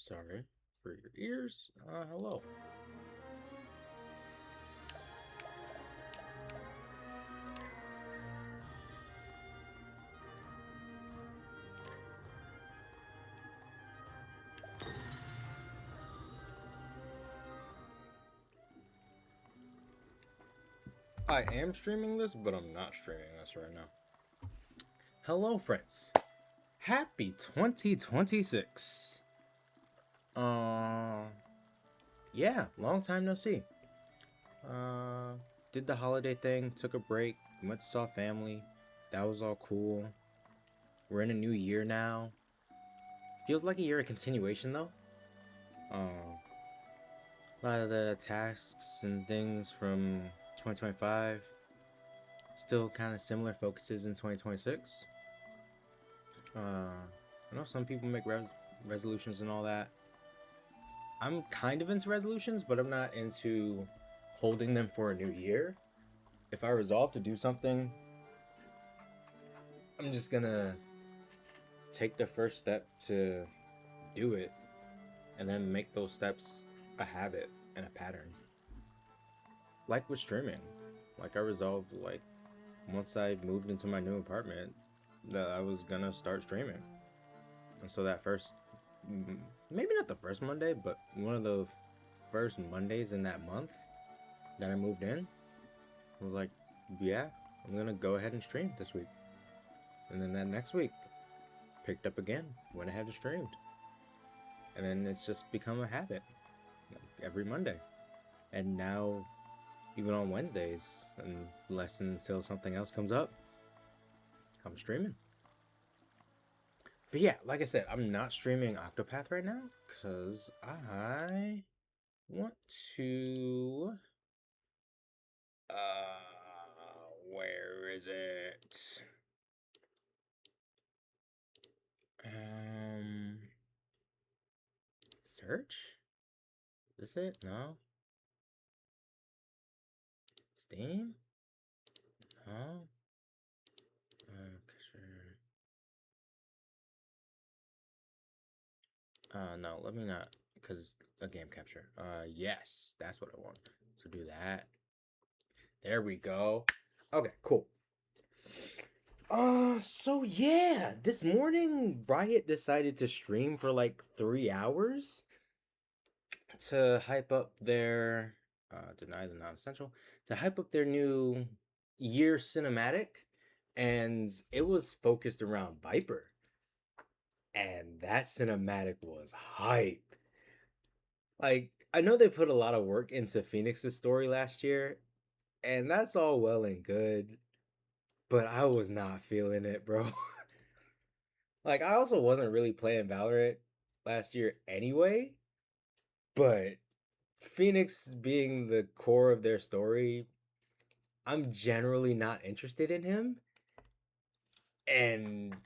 Sorry for your ears. Hello. I am streaming this, but I'm not streaming this right now. Hello, friends. Happy 2026. Yeah, long time no see. Uh, did the holiday thing, took a break, went to saw family. That was all cool. We're in a new year now. Feels like a year of continuation though. A lot of the tasks and things from 2025 still kind of similar focuses in 2026. I know some people make resolutions and all that. I'm kind of into resolutions, but I'm not into holding them for a new year. If I resolve to do something, I'm just gonna take the first step to do it and then make those steps a habit and a pattern. Like with streaming. Like I resolved, like, once I moved into my new apartment, that I was gonna start streaming. And so that first, maybe not the first Monday, but one of the first Mondays in that month that I moved in, I was like, yeah, I'm gonna go ahead and stream this week. And then that next week, picked up again, went ahead and streamed. And then it's just become a habit, like, every Monday. And now, even on Wednesdays, unless until something else comes up, I'm streaming. But yeah, like I said, I'm not streaming Octopath right now because I want to. Where is it? Search? Is this it? No. Steam? No. Sure. No, let me not, because a game capture. Yes, that's what I want. So do that. There we go. Okay, cool. So yeah, this morning Riot decided to stream for like 3 hours to hype up their deny the non-essential, to hype up their new year cinematic, and it was focused around Viper. And that cinematic was hype. Like, I know they put a lot of work into Phoenix's story last year, and that's all well and good, but I was not feeling it, bro. Like, I also wasn't really playing Valorant last year anyway, but Phoenix being the core of their story, I'm generally not interested in him. And,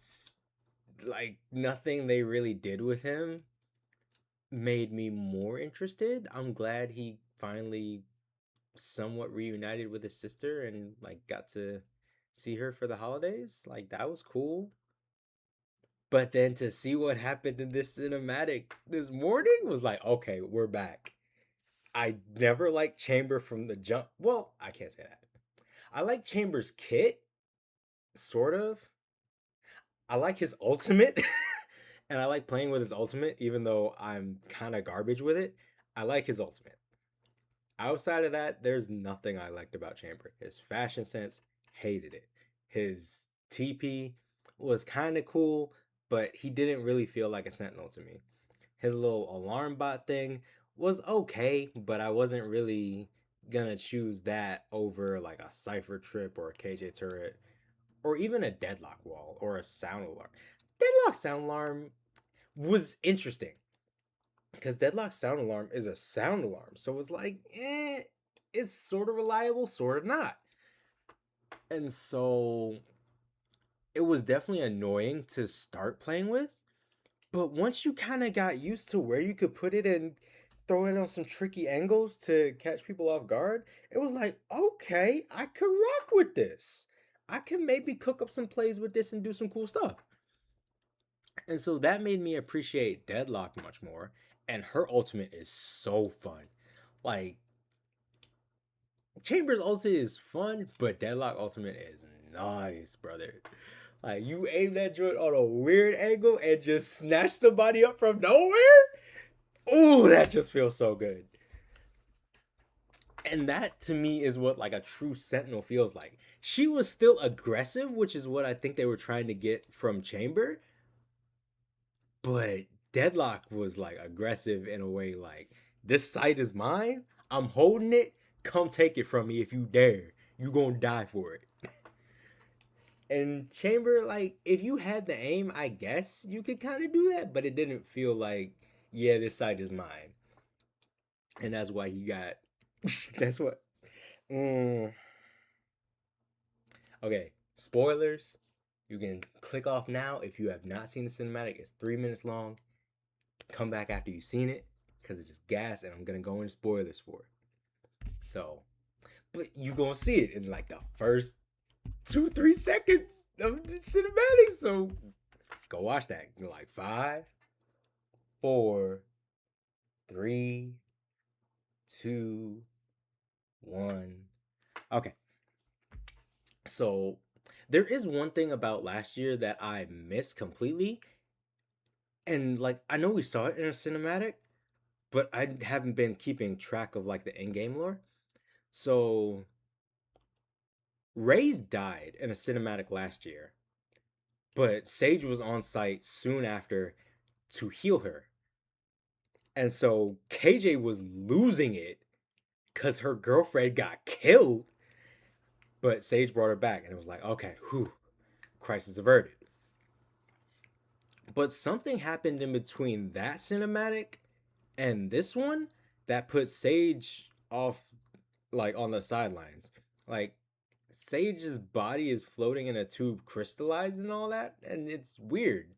like, nothing they really did with him made me more interested. I'm glad he finally somewhat reunited with his sister and, like, got to see her for the holidays. Like, that was cool. But then to see what happened in this cinematic this morning was like, okay, we're back. I never liked Chamber from the jump. Well, I can't say that. I like Chamber's kit, sort of. I like his ultimate, and I like playing with his ultimate, even though I'm kind of garbage with it. I like his ultimate. Outside of that, there's nothing I liked about Chamber. His fashion sense, hated it. His TP was kind of cool, but he didn't really feel like a Sentinel to me. His little alarm bot thing was okay, but I wasn't really gonna choose that over like a Cypher Trip or a KJ turret or even a Deadlock wall or a sound alarm. Deadlock sound alarm was interesting because Deadlock sound alarm is a sound alarm, so it's like, it's sort of reliable, sort of not. And so it was definitely annoying to start playing with, but once you kind of got used to where you could put it and throw it on some tricky angles to catch people off guard, it was like, okay, I could rock with this. I can maybe cook up some plays with this and do some cool stuff. And so that made me appreciate Deadlock much more. and her ultimate is so fun. Like Chamber's ultimate is fun, but Deadlock ultimate is nice, brother. Like you aim that joint on a weird angle and just snatch somebody up from nowhere. Ooh, that just feels so good. And that to me is what like a true Sentinel feels like. She was still aggressive, which is what I think they were trying to get from Chamber, but Deadlock was like aggressive in a way like this site is mine. I'm holding it. Come take it from me if you dare. You gonna die for it. And Chamber, like, if you had the aim, I guess you could kind of do that, but it didn't feel like, yeah, this site is mine. And that's why he got. That's what. Mm. Okay, spoilers. You can click off now if you have not seen the cinematic. It's 3 minutes long. Come back after you've seen it because it's just gas, and I'm gonna go into spoilers for it. So, but you gonna see it in like the first 2-3 seconds of the cinematic. So go watch that. Like 5, 4, 3, 2, 1. Okay. So there is one thing about last year that I missed completely. And like I know we saw it in a cinematic, but I haven't been keeping track of like the in-game lore. So Ray's died in a cinematic last year, but Sage was on site soon after to heal her. And so KJ was losing it because her girlfriend got killed. But Sage brought her back and it was like, okay, whew, crisis averted. But something happened in between that cinematic and this one that put Sage off, like, on the sidelines. Like, Sage's body is floating in a tube crystallized and all that, and it's weird.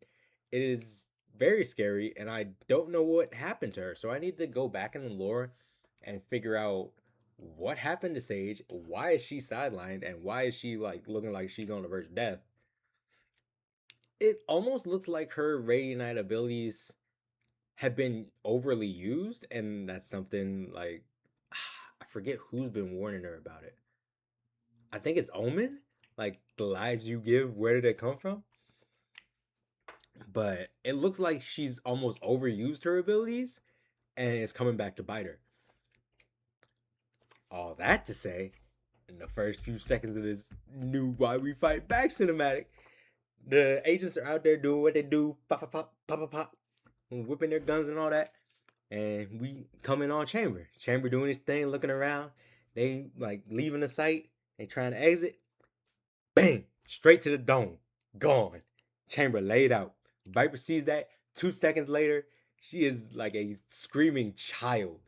It is very scary, and I don't know what happened to her. So I need to go back in the lore and figure out what happened to Sage, why is she sidelined, and why is she like looking like she's on the verge of death. It almost looks like her Radiant abilities have been overly used, and that's something like I forget who's been warning her about it. I think it's Omen. Like the lives you give, where did it come from? But it looks like she's almost overused her abilities, and it's coming back to bite her. All that to say, in the first few seconds of this new Why We Fight Back cinematic, the agents are out there doing what they do, pop, pop, pop, pop, pop, pop, whipping their guns and all that. And we coming on Chamber. Chamber doing his thing, looking around. They like leaving the site. They trying to exit. Bang! Straight to the dome. Gone. Chamber laid out. Viper sees that. 2 seconds later, she is like a screaming child.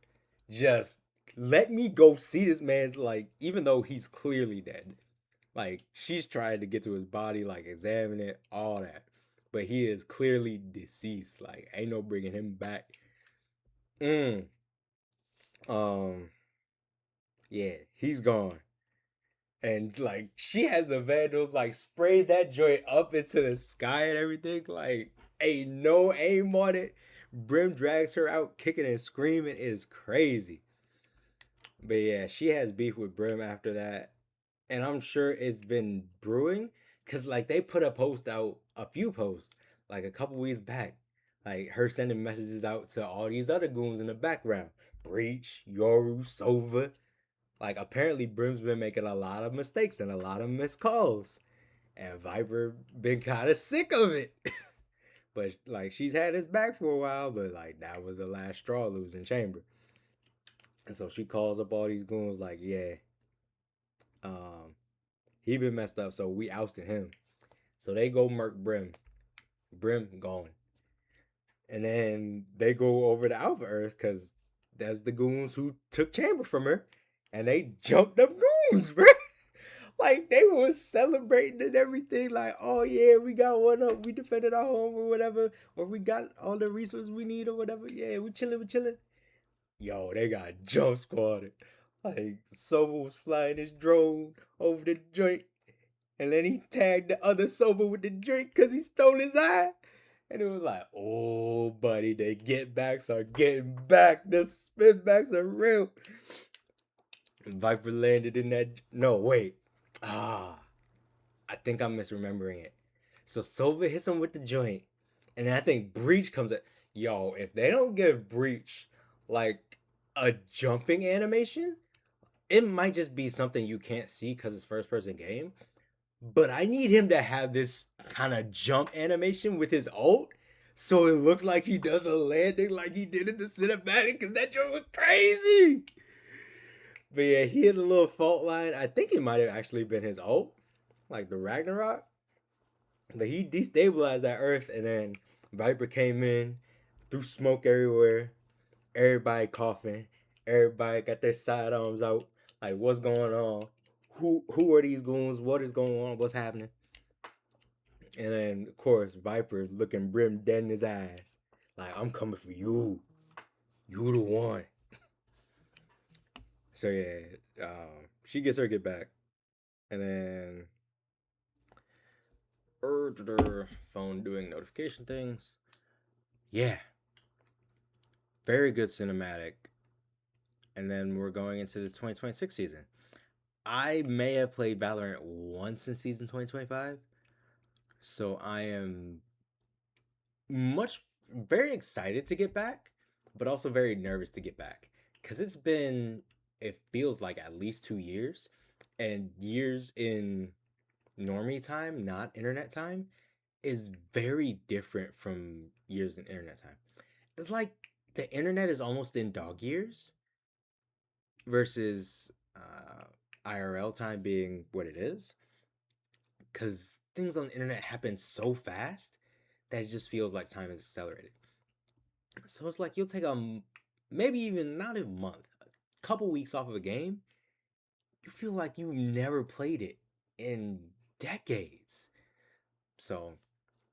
Just let me go see this man's, like, even though he's clearly dead. Like, she's trying to get to his body, like, examine it, all that. But he is clearly deceased. Like, ain't no bringing him back. Mm. Yeah, he's gone. And like she has the vandal, like sprays that joint up into the sky and everything. Like, ain't no aim on it. Brim drags her out, kicking and screaming. It is crazy. But yeah, she has beef with Brim after that. And I'm sure it's been brewing. Cause like they put a post out, a few posts, like a couple weeks back. Like her sending messages out to all these other goons in the background. Breach, Yoru, Sova. Like apparently Brim's been making a lot of mistakes and a lot of missed calls. And Viper been kind of sick of it. But like she's had his back for a while, but like that was the last straw losing Chamber. And so she calls up all these goons like, yeah, um, he been messed up, so we ousted him. So they go murk Brim. Brim gone. And then they go over to Alpha Earth because that's the goons who took Chamber from her. And they jumped up goons, bro. Like they was celebrating and everything, like, oh yeah, we got one up, we defended our home or whatever, or we got all the resources we need or whatever. Yeah, we chilling, we chilling. Yo, they got jump squatted. Like Sova was flying his drone over the joint, and then he tagged the other Sova with the drink because he stole his eye. And it was like, oh, buddy, the get backs are getting back. The spin backs are real. Viper landed in that. No, wait. Ah, I think I'm misremembering it. So Sova hits him with the joint, and then I think Breach comes at. Yo, if they don't give Breach like a jumping animation, it might just be something you can't see because it's first person game. But I need him to have this kind of jump animation with his ult, so it looks like he does a landing like he did in the cinematic, because that joint was crazy. But yeah, he hit a little fault line. I think it might have actually been his ult, like the Ragnarok. But he destabilized that Earth, and then Viper came in, threw smoke everywhere. Everybody coughing. Everybody got their side arms out. Like, what's going on? Who are these goons? What is going on? What's happening? And then, of course, Viper looking brim dead in his eyes. Like, I'm coming for you. You the one. So yeah, she gets her get back, and then phone doing notification things. Yeah, very good cinematic. And then we're going into this 2026 season. I may have played Valorant once in season 2025, so I am very excited to get back, but also very nervous to get back because it feels like at least 2 years, and years in normie time, not internet time, is very different from years in internet time. It's like the internet is almost in dog years versus IRL time being what it is. Because things on the internet happen so fast that it just feels like time is accelerated. So it's like you'll take maybe even not a month, a couple weeks off of a game, you feel like you never played it in decades. So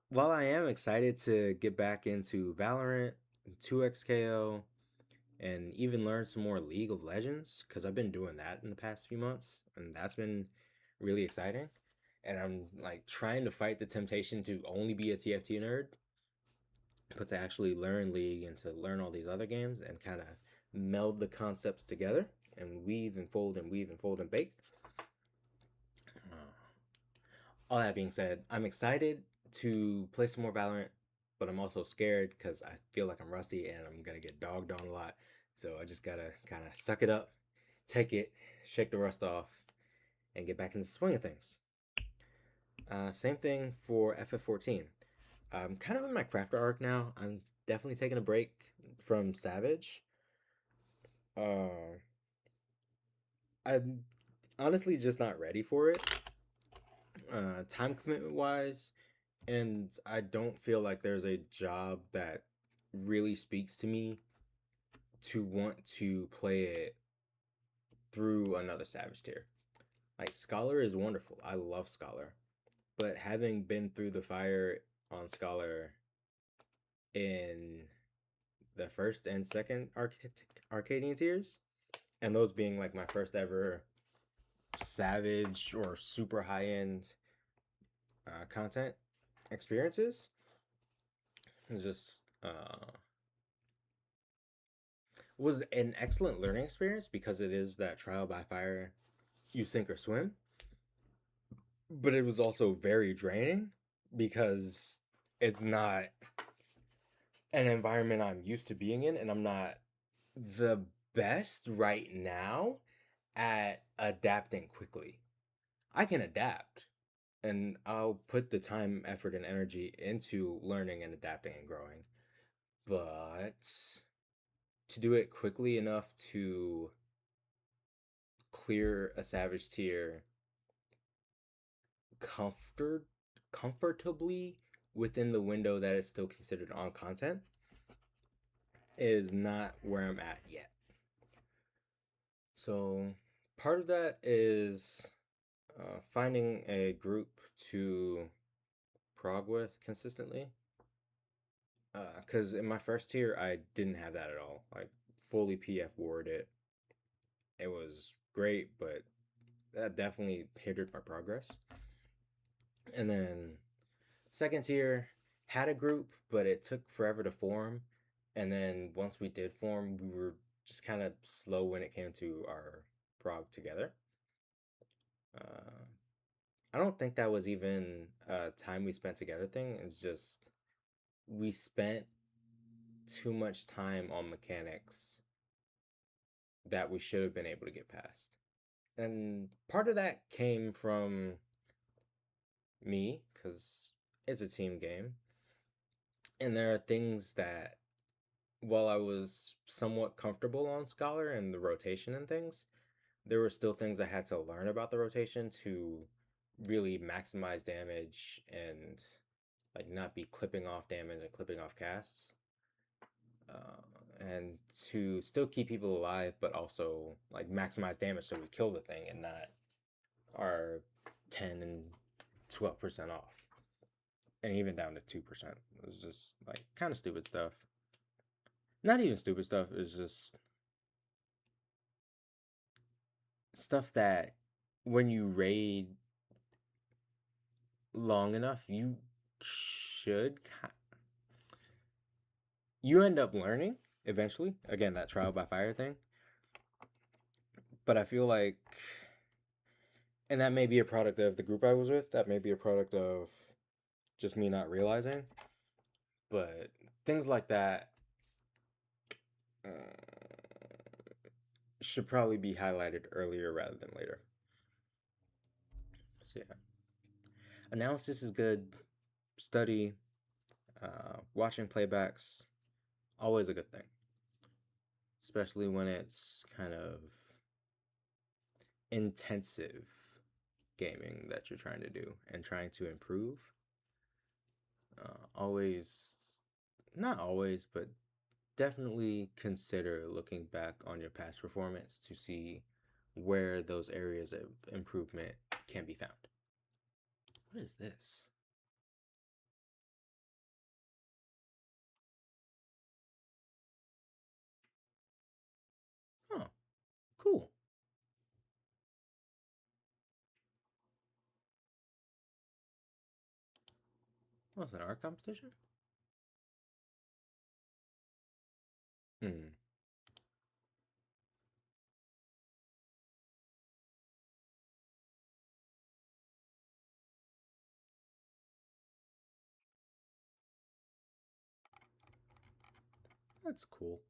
while I am excited to get back into Valorant, 2XKO, and even learn some more League of Legends, because I've been doing that in the past few months, and that's been really exciting. And I'm like trying to fight the temptation to only be a TFT nerd, but to actually learn League and to learn all these other games and kind of meld the concepts together and weave and fold and weave and fold and bake. All that being said, I'm excited to play some more Valorant, but I'm also scared because I feel like I'm rusty and I'm gonna get dogged on a lot. So I just gotta kind of suck it up, take it, shake the rust off, and get back into the swing of things. Same thing for FF14. I'm kind of in my crafter arc now. I'm definitely taking a break from Savage. Uh, I'm honestly just not ready for it. Time commitment wise, and I don't feel like there's a job that really speaks to me to want to play it through another Savage tier. Like, Scholar is wonderful. I love Scholar. But having been through the fire on Scholar in the first and second Arcadian tiers, and those being like my first ever Savage or super high end content experiences, it's just was an excellent learning experience because it is that trial by fire, you sink or swim. But it was also very draining because it's not an environment I'm used to being in, and I'm not the best right now at adapting quickly. I can adapt, and I'll put the time, effort, and energy into learning and adapting and growing. But to do it quickly enough to clear a Savage tier comfort comfortably within the window that is still considered on content is not where I'm at yet. So part of that is finding a group to prog with consistently. Because in my first tier, I didn't have that at all. Like, fully PF ward it. It was great, but that definitely hindered my progress. And then second tier, had a group, but it took forever to form. And then once we did form, we were just kind of slow when it came to our prog together. Uh, I don't think that was even a time we spent together thing. It's just we spent too much time on mechanics that we should have been able to get past. And part of that came from me because it's a team game. And there are things that, while I was somewhat comfortable on Scholar and the rotation and things, there were still things I had to learn about the rotation to really maximize damage and like not be clipping off damage and clipping off casts. And to still keep people alive, but also like maximize damage so we kill the thing and not are 10 and 12% off, and even down to 2%. It was just like kind of stupid stuff. Not even stupid stuff. It's just stuff that when you raid long enough, should you end up learning eventually. Again, that trial by fire thing. But I feel like, and that may be a product of the group I was with. That may be a product of just me not realizing. But things like that uh, should probably be highlighted earlier rather than later. So yeah, analysis is good. Study, watching playbacks, always a good thing. Especially when it's kind of intensive gaming that you're trying to do and trying to improve. Always, not always, but definitely consider looking back on your past performance to see where those areas of improvement can be found. What is this? Oh, cool. What's an art competition? Hmm. That's cool.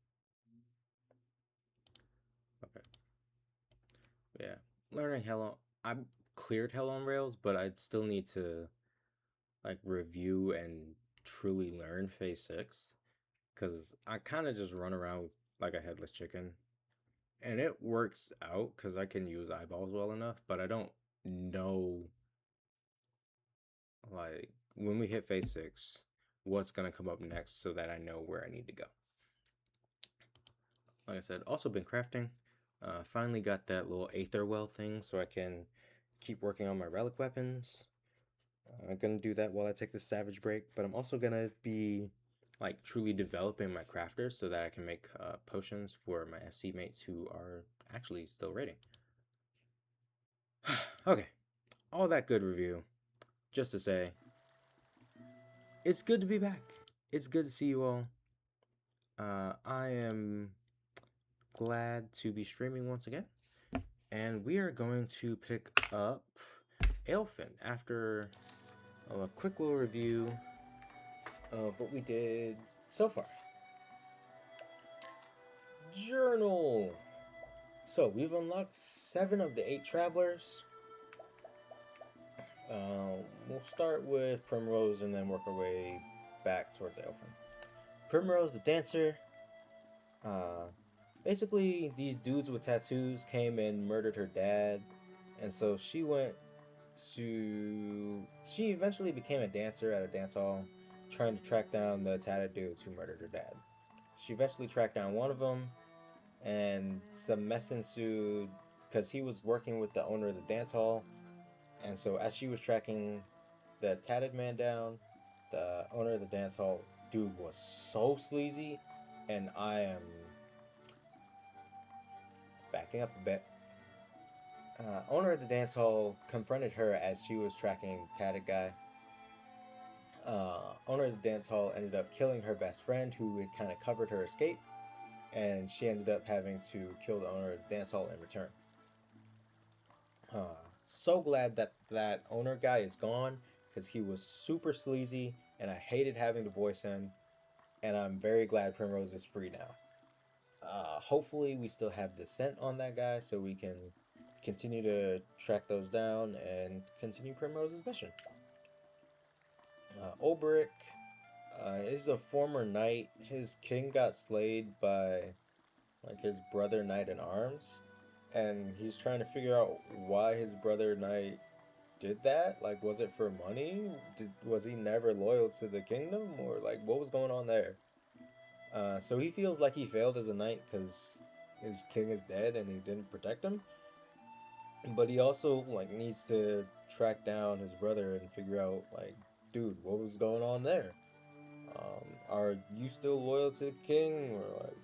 Okay. Yeah. Learning Hell on. I've cleared Hell on Rails, but I still need to like review and truly learn Phase 6 because I kind of just run around like a headless chicken. And it works out because I can use eyeballs well enough, but I don't know, like, when we hit Phase 6, what's going to come up next so that I know where I need to go. Like I said, also been crafting. Finally got that little Aether Well thing so I can keep working on my relic weapons. I'm gonna do that while I take this savage break, but I'm also gonna be like truly developing my crafters so that I can make potions for my FC mates who are actually still raiding. Okay, all that good review, just to say, it's good to be back. It's good to see you all. I am glad to be streaming once again, and we are going to pick up Alfyn after a quick little review of what we did so far. Journal. So we've unlocked 7 of the 8 travelers. We'll start with Primrose and then work our way back towards Alfyn. Primrose, the dancer. Basically, these dudes with tattoos came and murdered her dad, and so she went to. She eventually became a dancer at a dance hall, trying to track down the tatted dudes who murdered her dad. She eventually tracked down one of them, and some mess ensued because he was working with the owner of the dance hall. And so, as she was tracking the tatted man down, the owner of the dance hall, dude, was so sleazy, and I am backing up a bit. Owner of the dance hall confronted her as she was tracking tatted guy. Owner of the dance hall ended up killing her best friend, who had kind of covered her escape, and she ended up having to kill the owner of the dance hall in return. So glad that that owner guy is gone because he was super sleazy, and I hated having to voice him. And I'm very glad Primrose is free now. Hopefully, we still have the scent on that guy so we can continue to track those down and continue Primrose's mission. Obrick is a former knight. His king got slayed by like his brother knight in arms, and he's trying to figure out why his brother knight did that. Like, was it for money? Was he never loyal to the kingdom, or like what was going on there? So he feels like he failed as a knight because his king is dead and he didn't protect him. But he also like needs to track down his brother and figure out like, dude, what was going on there? Are you still loyal to the king, or like,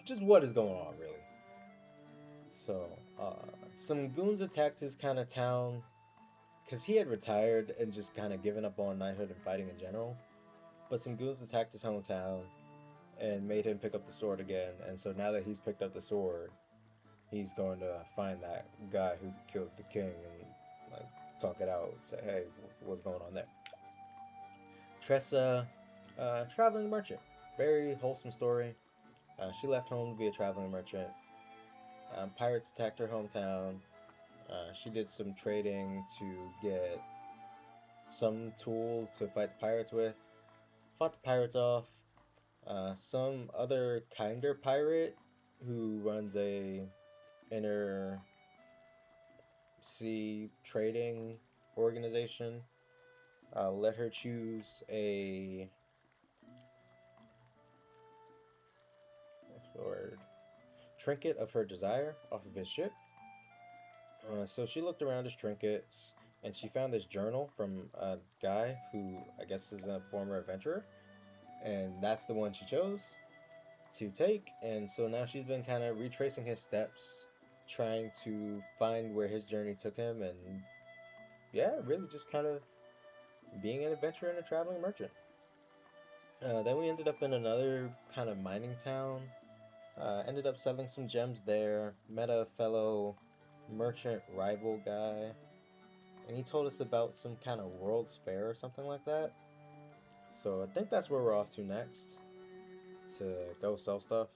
just what is going on really? So, some goons attacked his kind of town because he had retired and just kind of given up on knighthood and fighting in general. But some goons attacked his hometown and made him pick up the sword again. And so now that he's picked up the sword, he's going to find that guy who killed the king and like talk it out. Say, hey, what's going on there? Tressa, traveling merchant. Very wholesome story. She left home to be a traveling merchant. Pirates attacked her hometown. She did some trading to get some tool to fight the pirates with. Fought the pirates off. Some other kinder pirate who runs a inner sea trading organization let her choose a trinket of her desire off of his ship. So she looked around his trinkets and she found this journal from a guy who I guess is a former adventurer, and that's the one she chose to take. And so now she's been kind of retracing his steps, trying to find where his journey took him, and yeah, really just kind of being an adventurer and a traveling merchant. Then we ended up in another kind of mining town. Ended up selling some gems there. Met a fellow merchant rival guy, and he told us about some kind of World's Fair or something like that. So I think that's where we're off to next, to go sell stuff.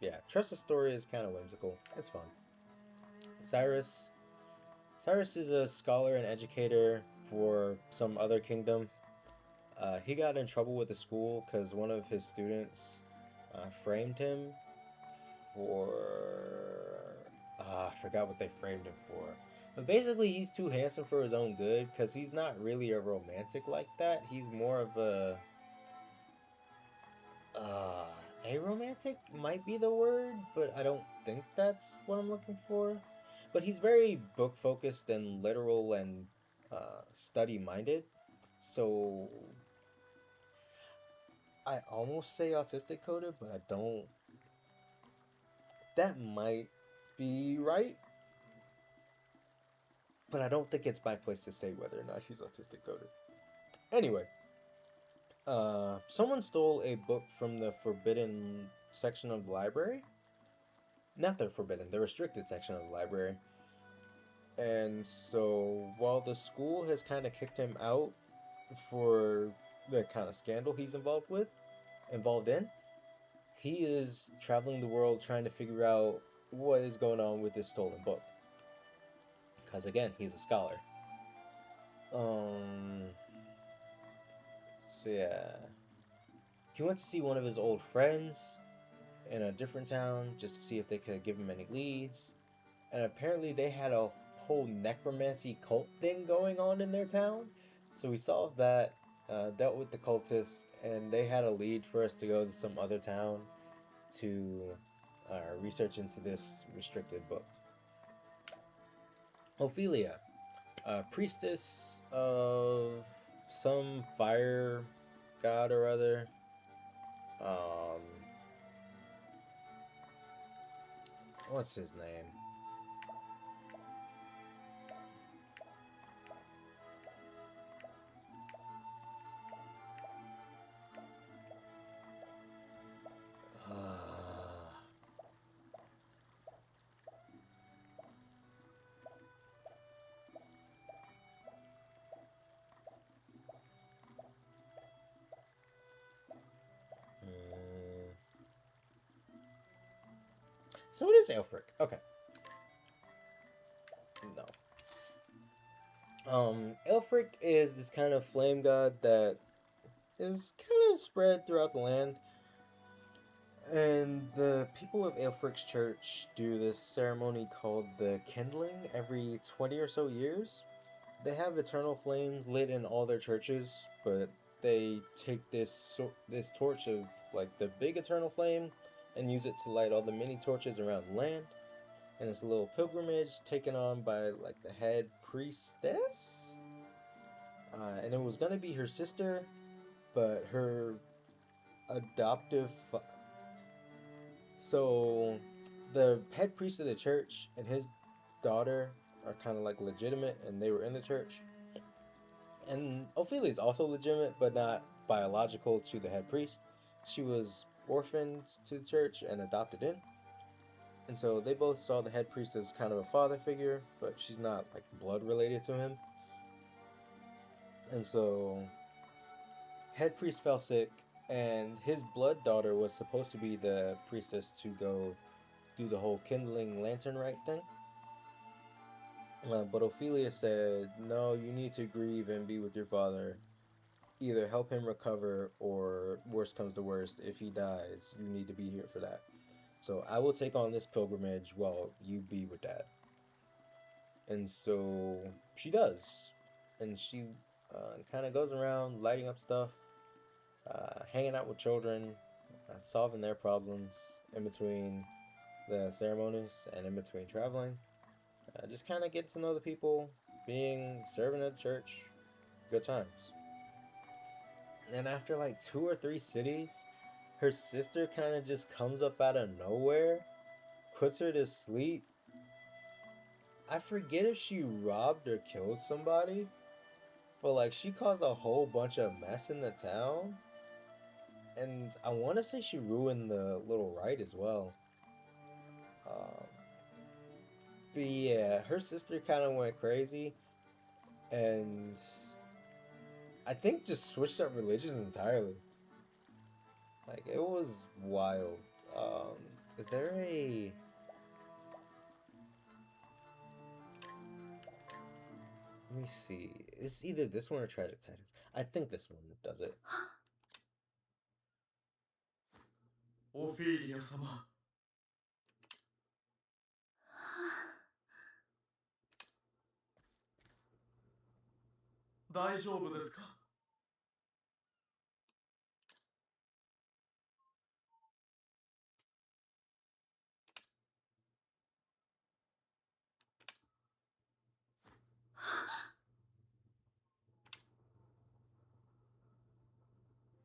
Yeah, Tressa's story is kind of whimsical. It's fun. Cyrus. Cyrus is a scholar and educator for some other kingdom. He got in trouble with the school because one of his students framed him for... I forgot what they framed him for. But basically, he's too handsome for his own good because he's not really a romantic like that. He's more of a... aromantic might be the word, but I don't think that's what I'm looking for. But he's very book focused and literal and study minded. So I almost say autistic coded, but I don't. That might be right, but I don't think it's my place to say whether or not he's autistic coded. Anyway, someone stole a book from the forbidden section of the library. Not the forbidden, the restricted section of the library. And so while the school has kind of kicked him out for the kind of scandal he's involved in, he is traveling the world trying to figure out what is going on with this stolen book. Because again, he's a scholar. So yeah. He went to see one of his old friends in a different town just to see if they could give him any leads. And apparently they had a whole necromancy cult thing going on in their town. So we solved that, dealt with the cultists, and they had a lead for us to go to some other town to research into this restricted book. Ophelia, priestess of some fire god or other. What's his name? So it is Aelfric. Okay. No. Aelfric is this kind of flame god that is kind of spread throughout the land. And the people of Aelfric's church do this ceremony called the Kindling every 20 or so years. They have eternal flames lit in all their churches, but they take this torch of like the big eternal flame and use it to light all the mini torches around the land. And it's a little pilgrimage taken on by like the head priestess. And it was gonna be her sister, but her adoptive. So the head priest of the church and his daughter are kind of like legitimate, and they were in the church. And Ophelia is also legitimate, but not biological to the head priest. She was orphaned to the church and adopted in. And so they both saw the head priest as kind of a father figure, but she's not like blood related to him. And so head priest fell sick, and his blood daughter was supposed to be the priestess to go do the whole kindling lantern rite thing. But Ophelia said, no, you need to grieve and be with your father. Either help him recover, or worst comes to worst, if he dies, you need to be here for that. So I will take on this pilgrimage while you be with Dad. And so she does. And she kind of goes around lighting up stuff, hanging out with children, solving their problems in between the ceremonies and in between traveling. Just kind of get to know the people, serving at church, good times. And after like 2 or 3 cities, her sister kind of just comes up out of nowhere, puts her to sleep. I forget if she robbed or killed somebody, but like she caused a whole bunch of mess in the town. And I want to say she ruined the little rite as well. But yeah, her sister kind of went crazy, and I think just switched up religions entirely. Like it was wild. Is there a? Let me see. It's either this one or Tragic Titans. I think this one does it. オフィリア様、大丈夫ですか？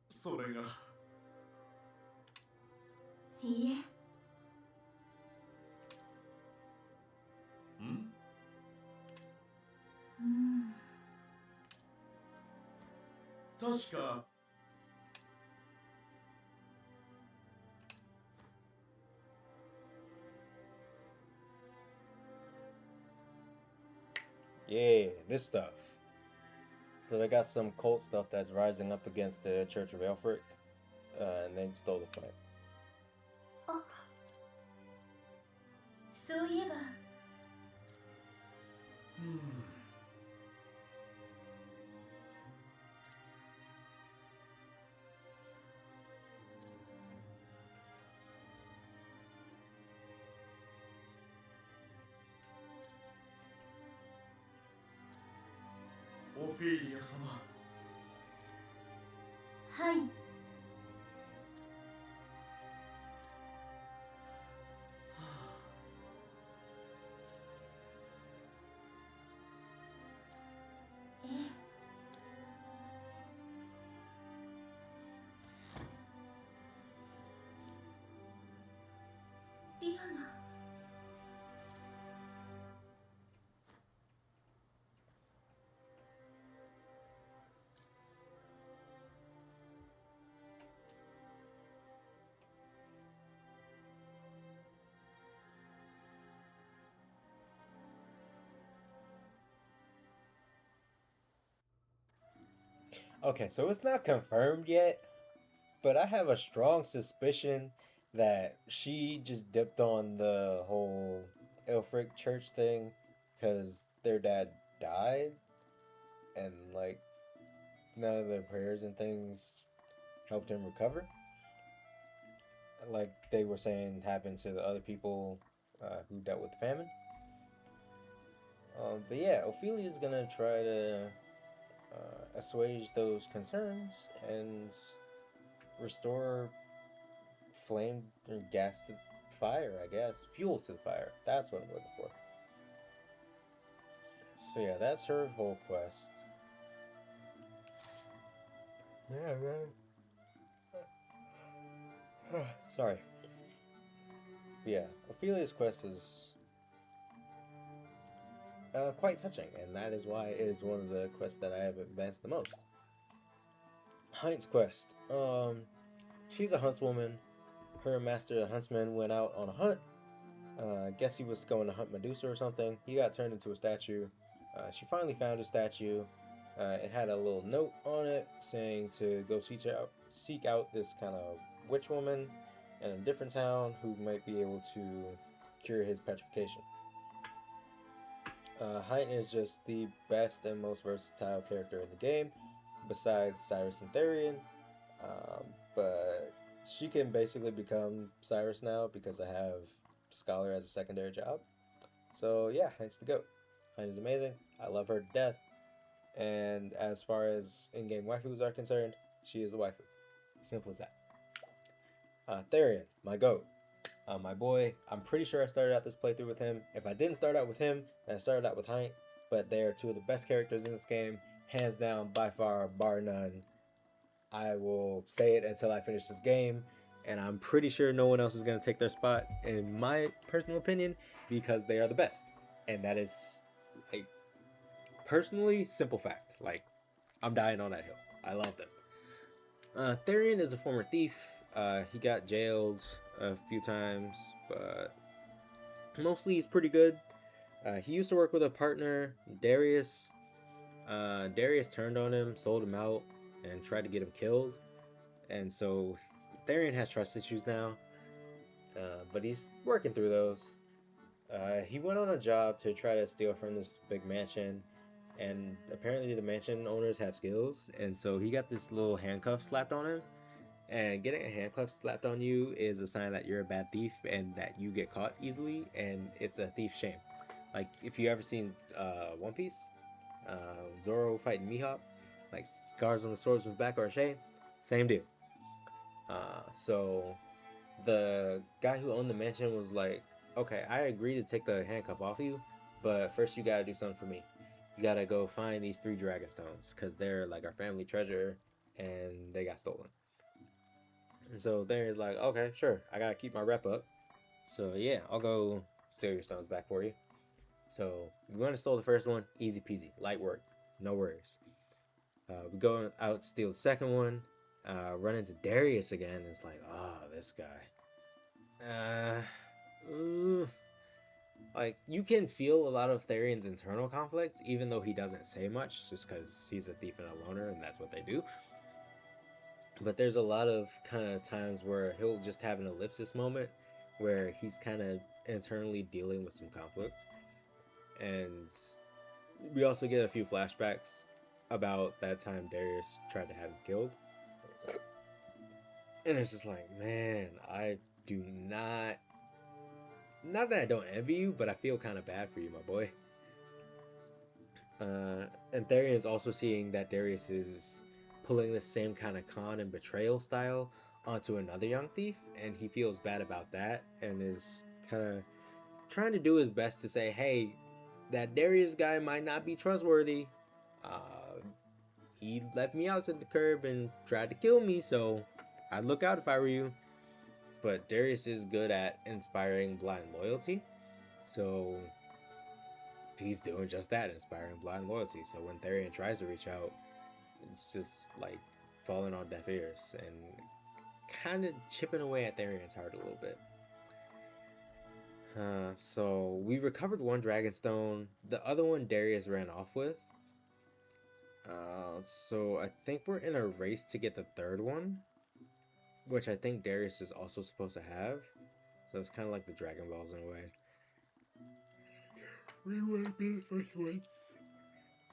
それが。いいえ。ん？確か。Yeah, this stuff. So they got some cult stuff that's rising up against the Church of Aelfric, and they stole the flame. あ、そういえば。オフィリア様。はい。リアナ。Okay, so it's not confirmed yet, but I have a strong suspicion that she just dipped on the whole Ilfric church thing because their dad died, and like none of their prayers and things helped him recover. Like they were saying happened to the other people who dealt with the famine. But yeah, Ophelia's gonna try to assuage those concerns and restore flame or gas to fire, I guess. Fuel to the fire. That's what I'm looking for. So yeah, that's her whole quest. Yeah, man. Sorry. But yeah, Ophelia's quest is quite touching, and that is why it is one of the quests that I have advanced the most. Heinz quest. She's a huntswoman. Her master, the huntsman, went out on a hunt. I guess he was going to hunt Medusa or something. He got turned into a statue. She finally found a statue. It had a little note on it saying to go seek out this kind of witch woman in a different town who might be able to cure his petrification. Height is just the best and most versatile character in the game, besides Cyrus and Therion. But she can basically become Cyrus now because I have Scholar as a secondary job. So yeah, Heint's the GOAT. Heint is amazing. I love her to death. And as far as in-game waifus are concerned, she is a waifu. Simple as that. Therion, my GOAT. My boy, I'm pretty sure I started out this playthrough with him. If I didn't start out with him, then I started out with Heint. But they are two of the best characters in this game. Hands down, by far, bar none. I will say it until I finish this game. And I'm pretty sure no one else is going to take their spot, in my personal opinion, because they are the best. And that is, like, personally, simple fact. Like, I'm dying on that hill. I love them. Therion is a former thief. He got jailed a few times, but mostly he's pretty good. He used to work with a partner, Darius. Darius turned on him, sold him out, and tried to get him killed. And so Therion has trust issues now, but he's working through those. He went on a job to try to steal from this big mansion, and apparently the mansion owners have skills, and so he got this little handcuff slapped on him. And getting a handcuff slapped on you is a sign that you're a bad thief and that you get caught easily, and it's a thief shame. Like if you ever seen One Piece, Zoro fighting Mihawk, like scars on the swordsman's back or a shame, same deal. So the guy who owned the mansion was like, okay, I agree to take the handcuff off you, but first you gotta do something for me. You gotta go find these 3 dragon stones because they're like our family treasure and they got stolen. And so Theron's like, okay, sure, I gotta keep my rep up. So yeah, I'll go steal your stones back for you. So we went and stole the first one, easy peasy, light work, no worries. We go out, steal the second one, run into Darius again. And it's like, this guy. Like you can feel a lot of Therion's internal conflict, even though he doesn't say much, just because he's a thief and a loner, and that's what they do. But there's a lot of kind of times where he'll just have an ellipsis moment where he's kind of internally dealing with some conflict. And we also get a few flashbacks about that time Darius tried to have him killed. And it's just like, man, I do not that I don't envy you, but I feel kind of bad for you, my boy. And Therion is also seeing that Darius is pulling the same kind of con and betrayal style onto another young thief, and he feels bad about that and is kind of trying to do his best to say, hey, that Darius guy might not be trustworthy. He left me out at the curb and tried to kill me, so I'd look out if I were you. But Darius is good at inspiring blind loyalty, so he's doing just that, inspiring blind loyalty. So when Therion tries to reach out, it's just like falling on deaf ears and kind of chipping away at Therion's heart a little bit. So we recovered 1 Dragonstone. The other one Darius ran off with. So I think we're in a race to get the 3rd one. which I think Darius is also supposed to have. So it's kind of like the Dragon Balls in a way. We want to be the first ones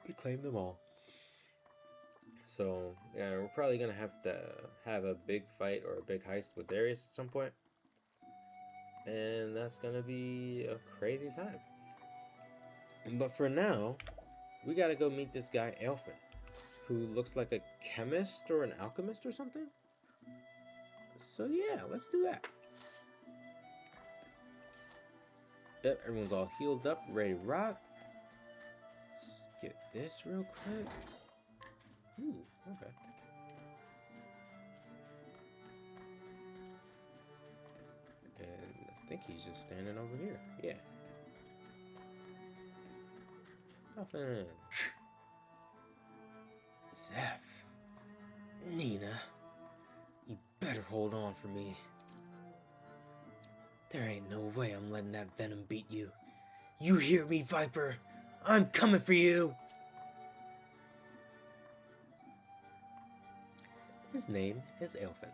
to claim them all. So yeah, we're probably gonna have to have a big fight or a big heist with Darius at some point, and that's gonna be a crazy time. But for now, we gotta go meet this guy Alfyn, who looks like a chemist or an alchemist or something. So yeah, let's do that. Yep, everyone's all healed up, ready to rock. Let's get this real quick. Ooh, okay. And I think he's just standing over here. Yeah. Alfyn. Zeph. Nina. You better hold on for me. There ain't no way I'm letting that venom beat you. You hear me, Viper? I'm coming for you! His name is Alfyn.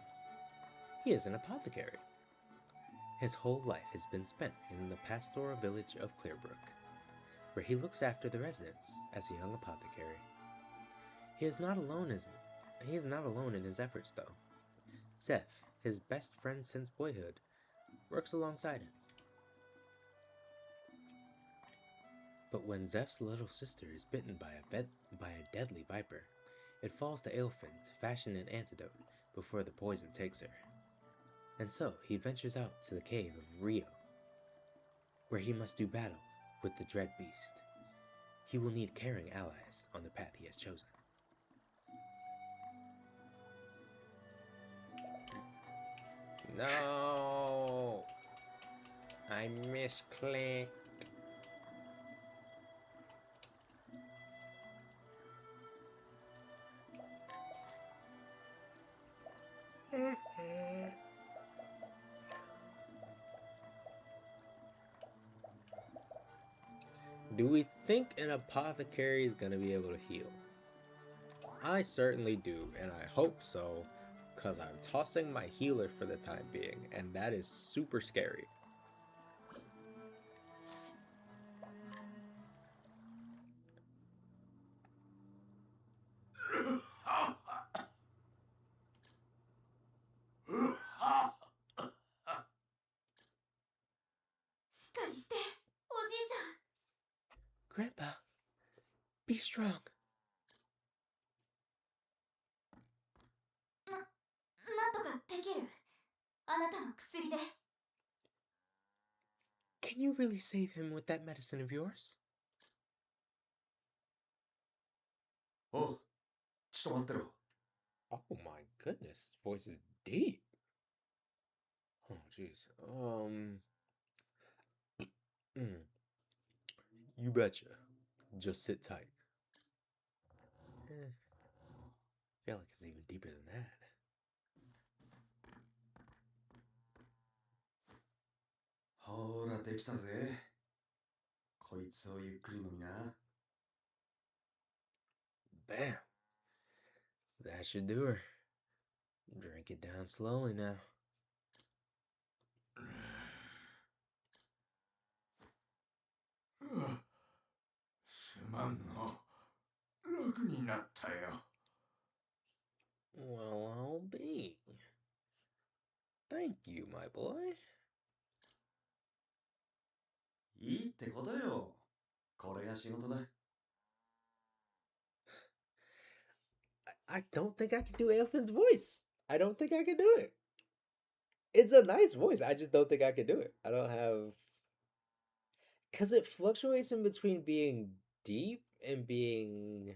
He is an apothecary. His whole life has been spent in the pastoral village of Clearbrook, where he looks after the residents as a young apothecary. He is not alone in his efforts, though. Zeph, his best friend since boyhood, works alongside him. But when Zeph's little sister is bitten by a deadly viper, it falls to Alfyn to fashion an antidote before the poison takes her. And so he ventures out to the cave of Rio, where he must do battle with the Dread Beast. He will need caring allies on the path he has chosen. No! I misclicked. Do we think an apothecary is going to be able to heal? I certainly do, and I hope so, because I'm tossing my healer for the time being, and that is super scary. Grandpa, be strong. なんとかできる。あなたの薬で。Can you really save him with that medicine of yours? おう、ちょっと待ってろ。 Oh my goodness, voice is deep. Oh jeez. You betcha. Just sit tight. I feel like it's even deeper than that. ほら、できたぜ。こいつをゆっくり飲みな。Bam. That should do her. Drink it down slowly now. すまんの。楽になったよ。 Well, I'll be. Thank you, my boy. いいってことよ。これが仕事だ。I don't think I can do Alfyn's voice. I don't think I can do it. It's a nice voice. I just don't think I can do it. I don't have... Because it fluctuates in between being deep and being,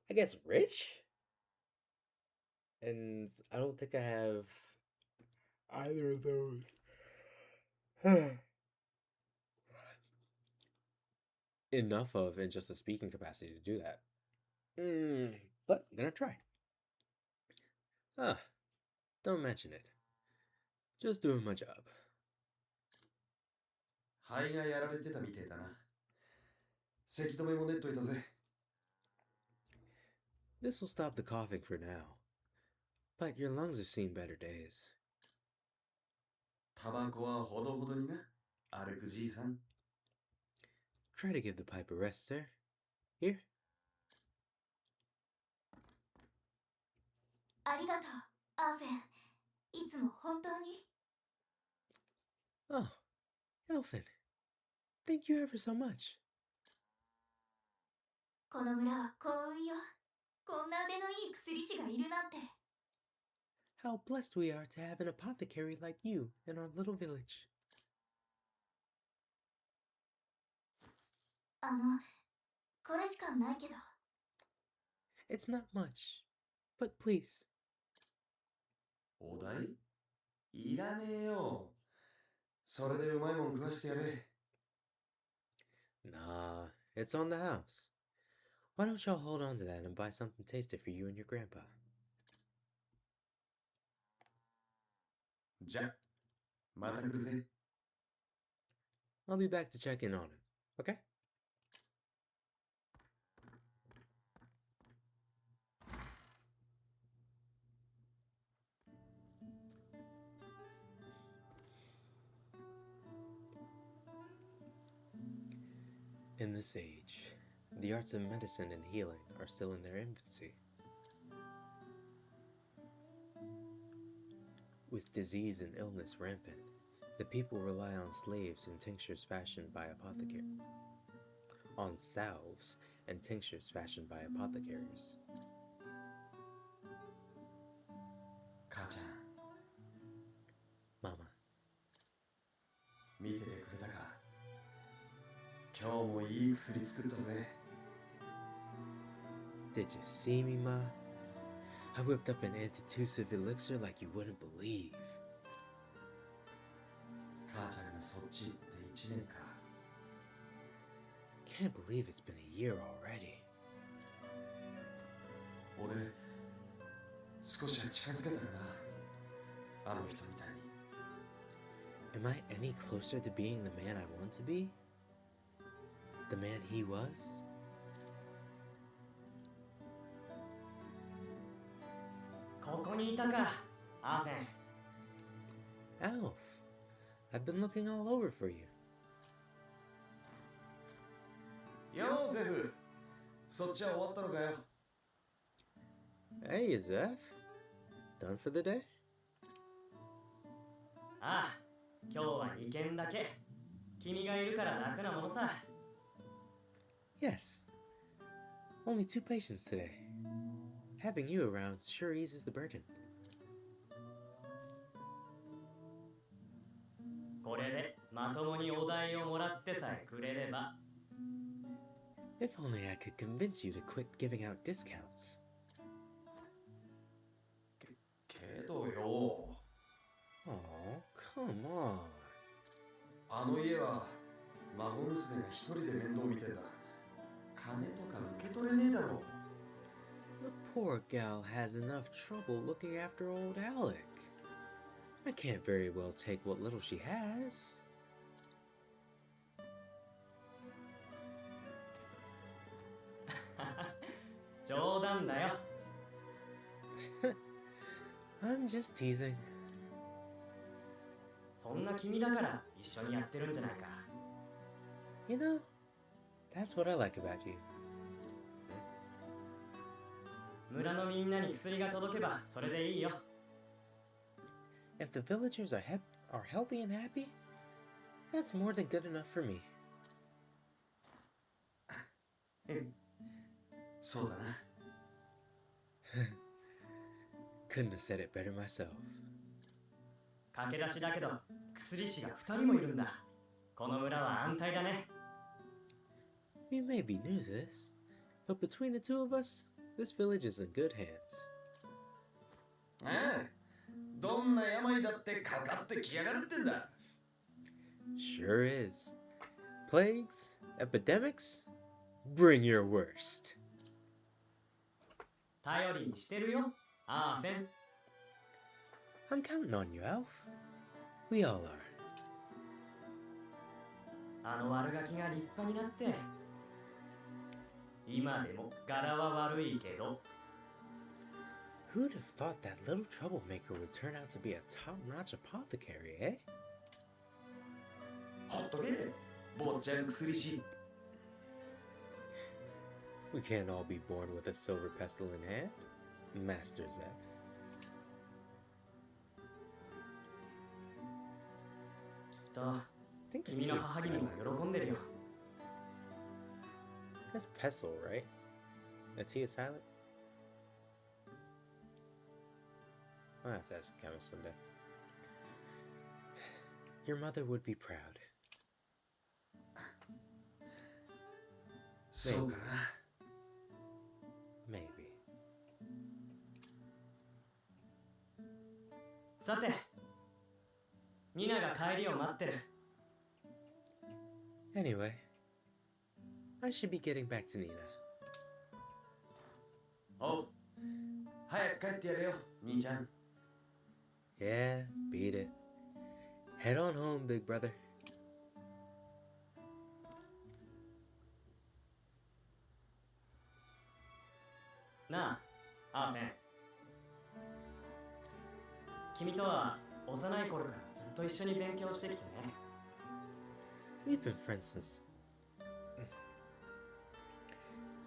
I guess, rich. And I don't think I have either of those. Enough of in just a speaking capacity to do that. But I'm gonna try. Don't mention it. Just doing my job. 肺がやられてたみてえだな。せき止めも練っといたぜ。 This will stop the coughing for now. But your lungs have seen better days. タバコはほどほどにな、歩くじいさん。Try to give the pipe a rest, sir. Here. ありがとう、アーフェン。いつも本当に。Oh, Alfyn. Thank you ever so much. この村は幸運よ。こんな腕のいい薬師がいるなんて。How blessed we are to have an apothecary like you in our little village. これしかないけど。It's not much, but please. お代いらねえよ。それでうまいもん食わしてやれ。Nah, it's on the house. Why don't y'all hold on to that and buy something tasty for you and your grandpa? じゃ、また来るぜ。I'll be back to check in on him, okay? In this age, the arts of medicine and healing are still in their infancy. With disease and illness rampant, the people rely on slaves and tinctures fashioned by apothecaries. On salves and tinctures fashioned by apothecaries. 母ちゃん、Mama, 見ててくれたか。今日もいい薬作ったぜ。did you see me, Ma? I whipped up an antitussive elixir like you wouldn't believe. 母ちゃんがそっち行って1年か。Can't believe it's been a year already. 俺、少しは近づけたかな。あの人みたいに。Am I any closer to being the man I want to be? The man he was? ここにいたか、アーフェン。 Alf, I've been looking all over for you. ヨーゼフ、そっちは終わったのかよ。Hey, Zeph. Done for the day? ああ、今日は2件だけ。君がいるから楽なものさ。Yes. Only 2 patients today. Having you around sure eases the burden. これでまともにお代をもらってさえくれれば。 If only I could convince you to quit giving out discounts. けどよ。Oh, come on. あの家は魔法娘が一人で面倒見てんだ。金とか受け取れねえだろ。The poor gal has enough trouble looking after old Alec. I can't very well take what little she has. 冗談だよ。I'm just teasing. そんな君だから一緒にやってるんじゃないか。 You know, that's what I like about you. 村のみんなに薬が届けばそれでいいよ。 If the villagers are healthy and happy, that's more than good enough for me. そうだな。Couldn't have said it better myself. 駆け出しだけど薬師が2人もいるんだ。この村は安泰だね。 We may be new to this, but between the two of us, this village is in good hands. ああ、どんな病だってかかってきやがるってんだ。Sure is. Plagues, epidemics, bring your worst. 頼りにしてるよ、アーフェン。 I'm counting on you, Alf. We all are. あの悪ガキが立派になって。今でも柄は悪いけど。Who'd have thought that little troublemaker would turn out to be a top-notch apothecary, eh? ほっとけ坊ちゃん薬師 We can't all be born with a silver pestle in hand, Master Zeph. きっと I think it's 君の his 母君も silent. 喜んでるよ。 That's pestle, right? That's he is silent? I'll have to ask the chemist someday. Your mother would be proud. そうかな Maybe. さて、ニナが帰りを待ってる。 Anyway, I should be getting back to Nina. おう早く帰ってやれよ兄ちゃん Yeah, beat it. Head on home, big brother. なあ、アーフェン。君とは幼い頃からずっと一緒に勉強してきてね。 We've been friends since...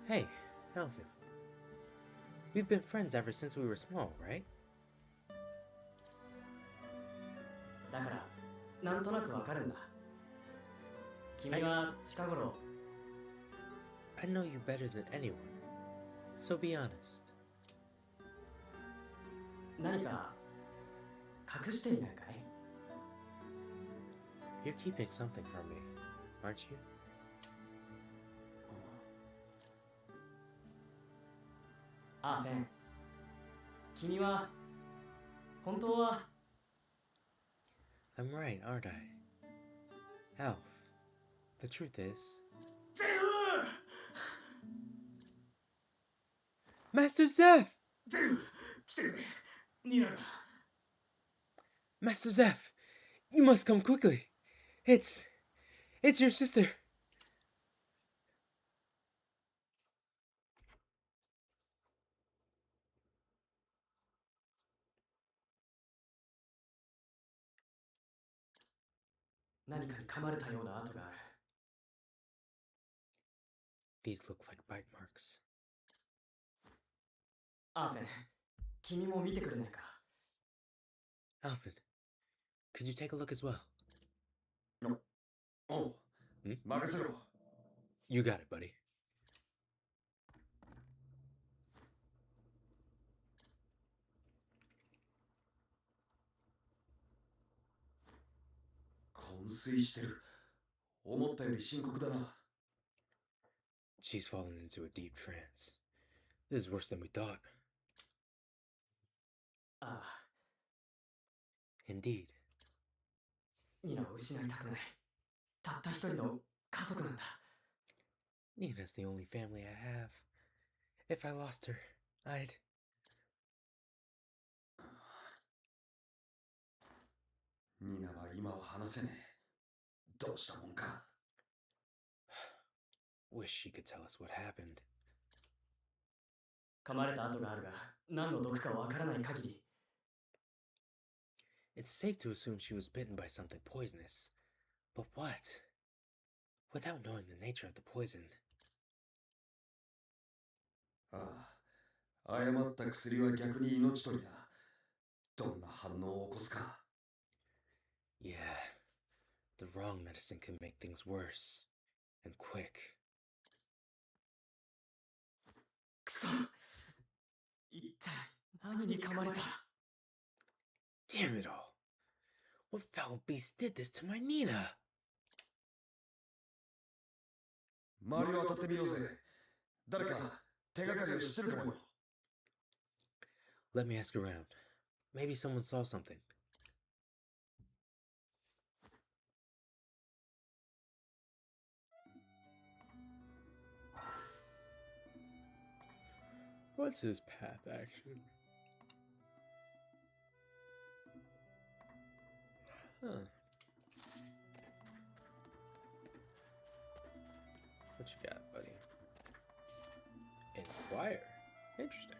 Hey, Alfyn. We've been friends ever since we were small, right? だから、なんとなくわかるんだ。君は近頃、 I know you better than anyone. So be honest. 何か隠していないかい？ You're keeping something from me, aren't you? アーフェン、君は本当は I'm right, aren't I? Alf, the truth is... Master Zeph! 来てくれニナが Master Zeph! You must come quickly! It's your sister! 何かに噛まれたような跡がある。 These look like bite marks. アーフェン、君も見てくれないか？ Alfyn, could you take a look as well? おう任せろ You got it, buddy. 昏睡してる思ったより深刻だな She's fallen into a deep trance. This is worse than we thought. ああ、 Indeed. ニナを失いたくない。たった一人の家族なんだ。 Nina's the only family I have. If I lost her, I'd... ニナは今は話せねえどうしたもんか Wish she could tell us what happened. 噛まれた跡があるが、何の毒かわからない限り、 It's safe to assume she was bitten by something poisonous. But what? Without knowing the nature of the poison. ああ誤った薬は逆に命取りだどんな反応を起こすか Yeah. The wrong medicine can make things worse. And quick. くそ、一体何に噛まれた？ Damn it all. What foul beast did this to my Nina? 周りを当たってみようぜ誰か手がかりを知ってるかもよ Let me ask around. Maybe someone saw something. What's his path action? Huh. What you got, buddy? Inquire. Interesting.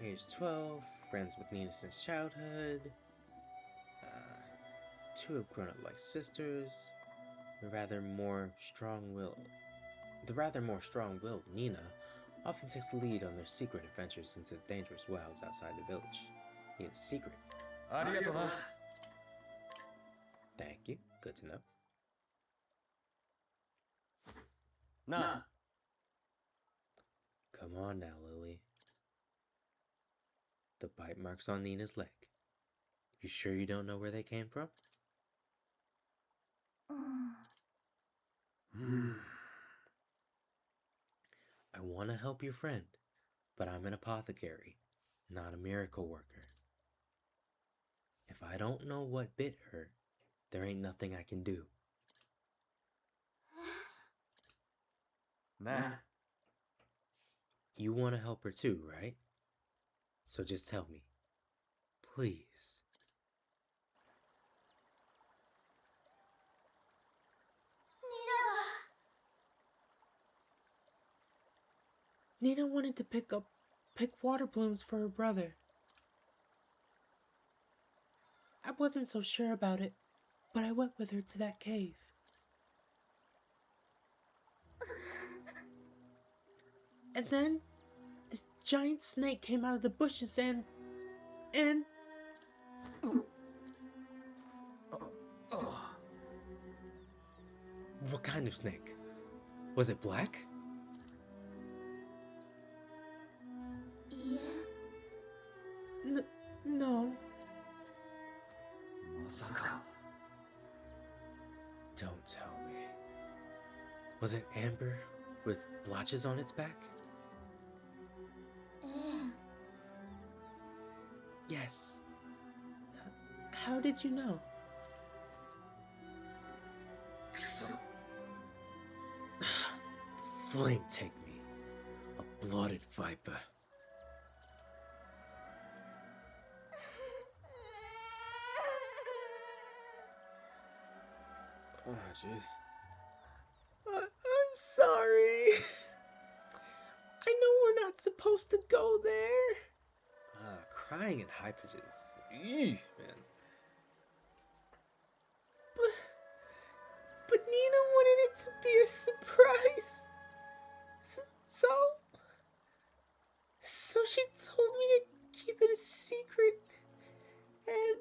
age 12, friends with Nina since childhood. Two have grown up like sisters. The rather more strong-willed Nina often takes the lead on their secret adventures into the dangerous wilds outside the village. Nina's secret. ありがとな。 Thank you. Good to know. なあ、 Come on now, Lily. The bite marks on Nina's leg. You sure you don't know where they came from? うん I want to help your friend, but I'm an apothecary, not a miracle worker. If I don't know what bit her, there ain't nothing I can do. なあ、 You want to help her too, right? So just tell me. Please. Nina wanted to pick water blooms for her brother. I wasn't so sure about it, but I went with her to that cave. And then this giant snake came out of the bushes and what kind of snake? Was it black? いいえ No. まさか。 Don't tell me. Was it amber with blotches on its back? え Yes. How did you know? くそ。 Flame take me. A blooded viper. Oh, jeez. I'm sorry. I know we're not supposed to go there. Crying in high pitches. Eesh, man. But Nina wanted it to be a surprise. So she told me to keep it a secret. And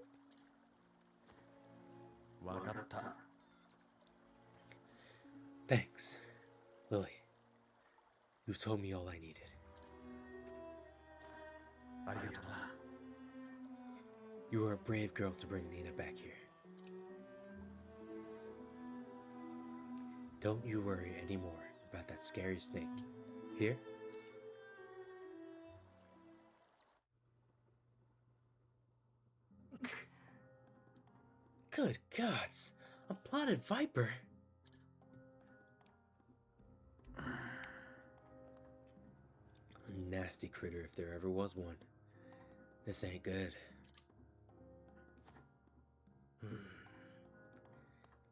わかった。 thanks, Lily. You told me all I needed. ありがとな。 You are a brave girl to bring Nina back here. Don't you worry anymore about that scary snake. Here? Good gods! A blotted viper! A nasty critter if there ever was one. This ain't good.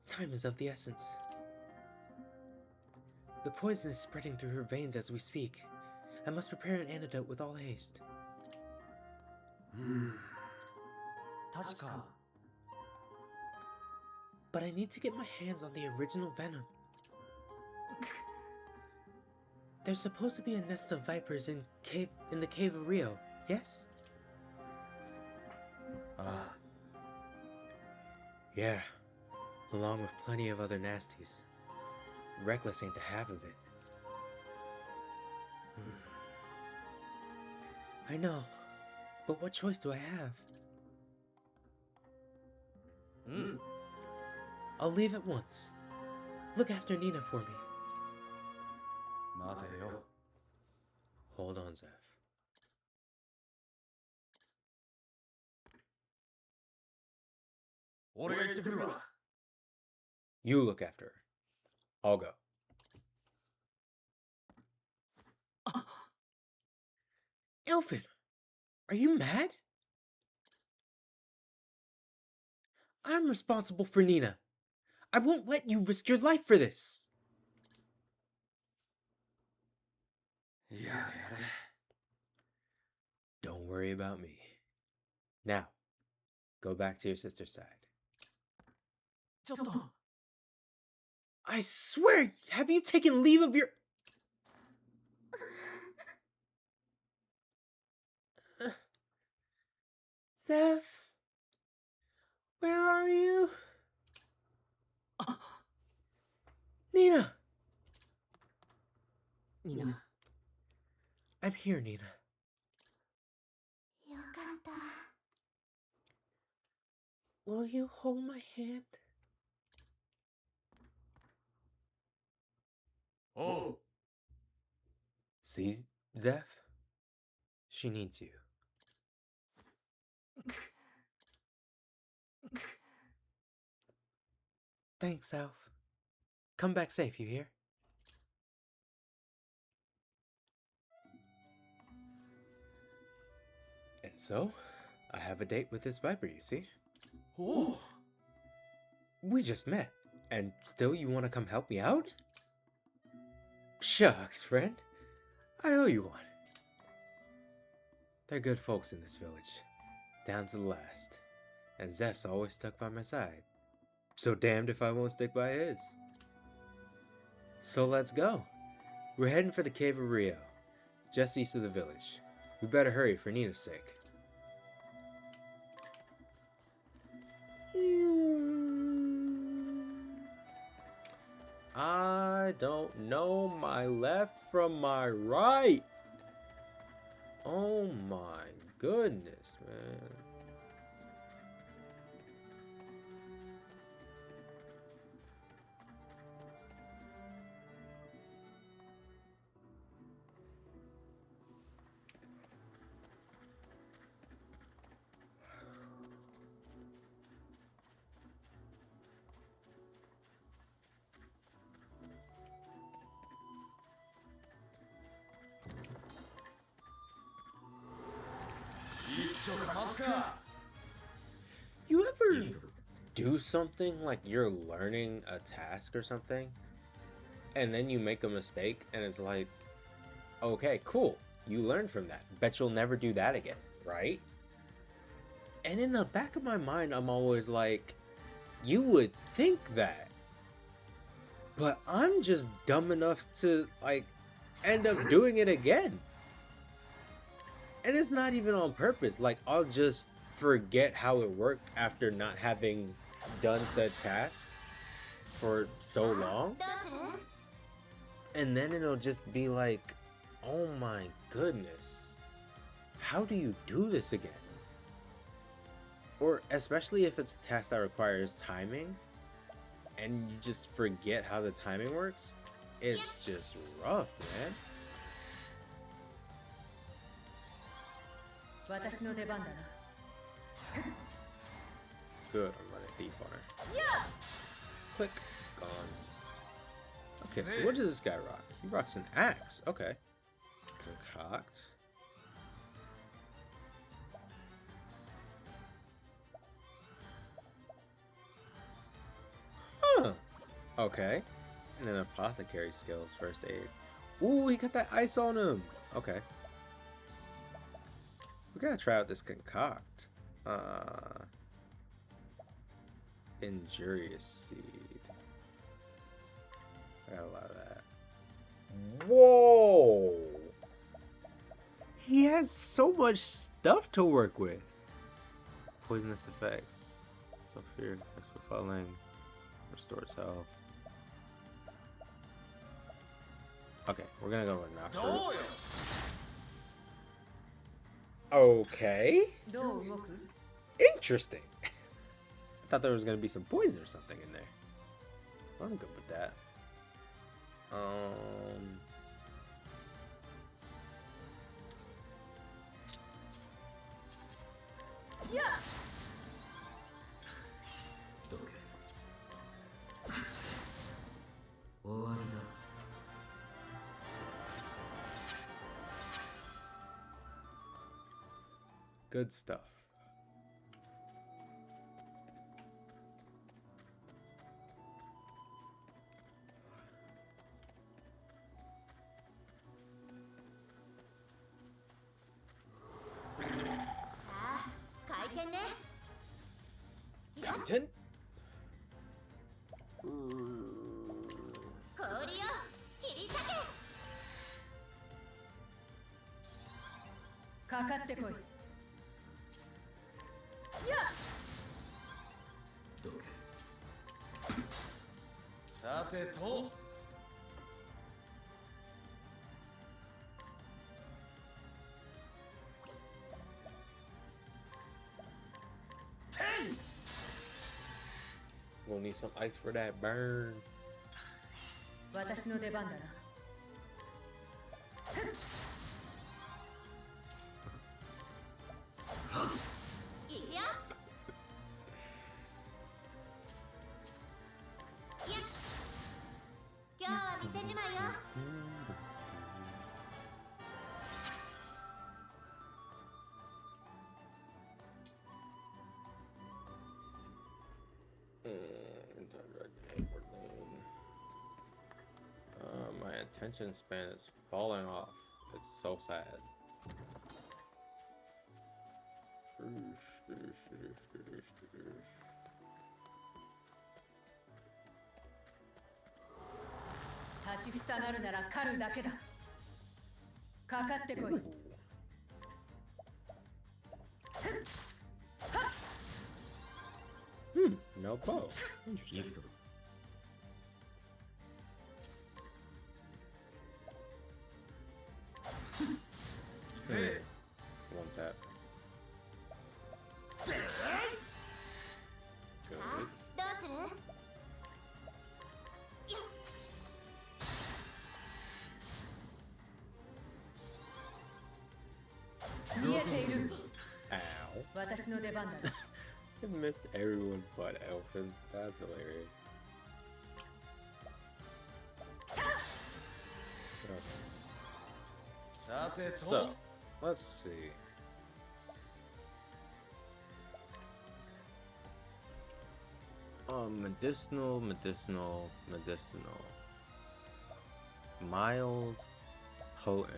Time is of the essence. The poison is spreading through her veins as we speak. I must prepare an antidote with all haste. 確か But I need to get my hands on the original venom. There's supposed to be a nest of vipers in the cave of Rio, yes? ああ、 Yeah, along with plenty of other nasties. Reckless ain't the half of it. I know, but what choice do I have? うん I'll leave at once. Look after Nina for me. 待てよ。 Hold on, Zeph. 俺が行ってくるわ。 You look after her. I'll go. Alfyn, are you mad? I'm responsible for Nina. I won't let you risk your life for this. やれやれ。 Don't worry about me. Now, go back to your sister's side. ちょっと I swear, have you taken leave of your... Zeph? Where are you? Nina! ニナ I'm here, Nina. よかった。 Will you hold my hand? おう。 See, Zeph? She needs you. Thanks, Alf. Come back safe, you hear? And so, I have a date with this Viper, you see? おう。 We just met, and still you want to come help me out? Shucks, friend. I owe you one. They're good folks in this village, down to the last. And Zeph's always stuck by my side. So damned if I won't stick by his. So let's go. We're heading for the Cave of Rio, just east of the village. We better hurry for Nina's sake. I don't know my left from my right. Oh my goodness, man. You ever do something like you're learning a task or something, and then you make a mistake, and it's like, okay, cool, you learned from that. Bet you'll never do that again, right? And in the back of my mind, I'm always like, you would think that. But I'm just dumb enough to, like, end up doing it again. And it's not even on purpose. Like, I'll just forget how it worked after not having done said task for so long. どうする？ And then it'll just be like, oh my goodness, how do you do this again? Or especially if it's a task that requires timing and you just forget how the timing works, it's just rough, man. 私の出番だな。 Good, I'm running thief on her. Click, gone. Okay, so what does this guy rock? He rocks an axe. Okay. Concoct. Huh. Okay. And then apothecary skills, first aid. Ooh, he got that ice on him. Okay. We gotta try out this concoct. Injurious seed. I got a lot of that. Whoa! He has so much stuff to work with. Poisonous effects. Sulfur effects for falling. Restores health. Okay, we're gonna go with Knox. Okay. どう動く？ Interesting. I thought there was gonna be some poison or something in there. I'm good with that. Yeah. どけ。終わりだ。 Good stuff. 10. 氷よ切り裂け。かかってこい。どけ。さてと。Gonna need some ice for that burn. 私の出番だな。いくよ。いや今日は店じまいよ。My attention span is falling off. It's so sad. 立ちふさがるなら狩るだけだ。かかってこい。No bow. 行くぞ。せ One tap. さあどうする。いや見えている。 Ow. 私の出番だな。It missed everyone but Alfyn. That's hilarious. Okay. さて So, と。 let's see. Medicinal. Mild, potent.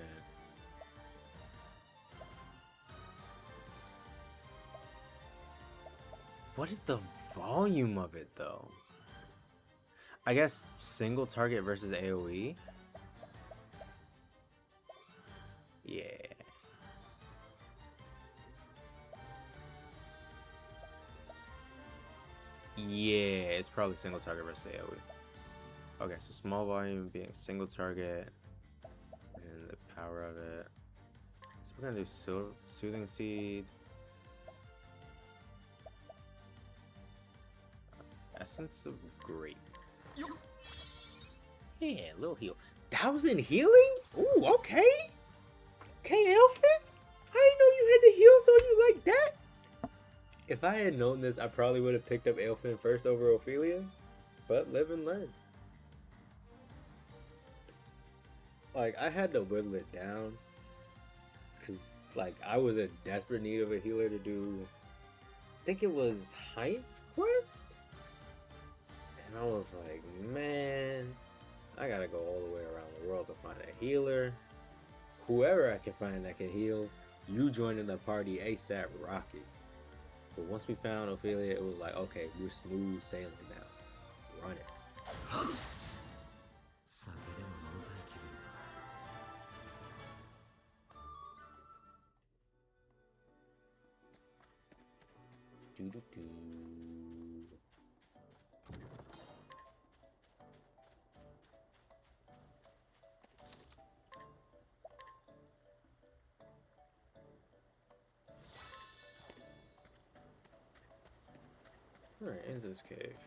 What is the volume of it though? I guess single target versus AoE? Yeah. Yeah, it's probably single target versus AoE. Okay, so small volume being single target and the power of it. So we're gonna do Soothing Seed. Essence of Grape. Yeah, little heal. 1,000 healing? Ooh, okay. Okay, Alfyn. I didn't know you had to heal so you like that. If I had known this, I probably would have picked up Alfyn first over Ophelia. But live and learn. Like, I had to whittle it down. Because, like, I was in desperate need of a healer to do... I think it was Heinz Quest? And I was like, man, I gotta go all the way around the world to find a healer. Whoever I can find that can heal, you joining the party ASAP Rocky. But once we found Ophelia, it was like, okay, we're smooth sailing now. Run it. 酒でも飲みたい気分だ。Doo-doo-doo. Alright, into this cave.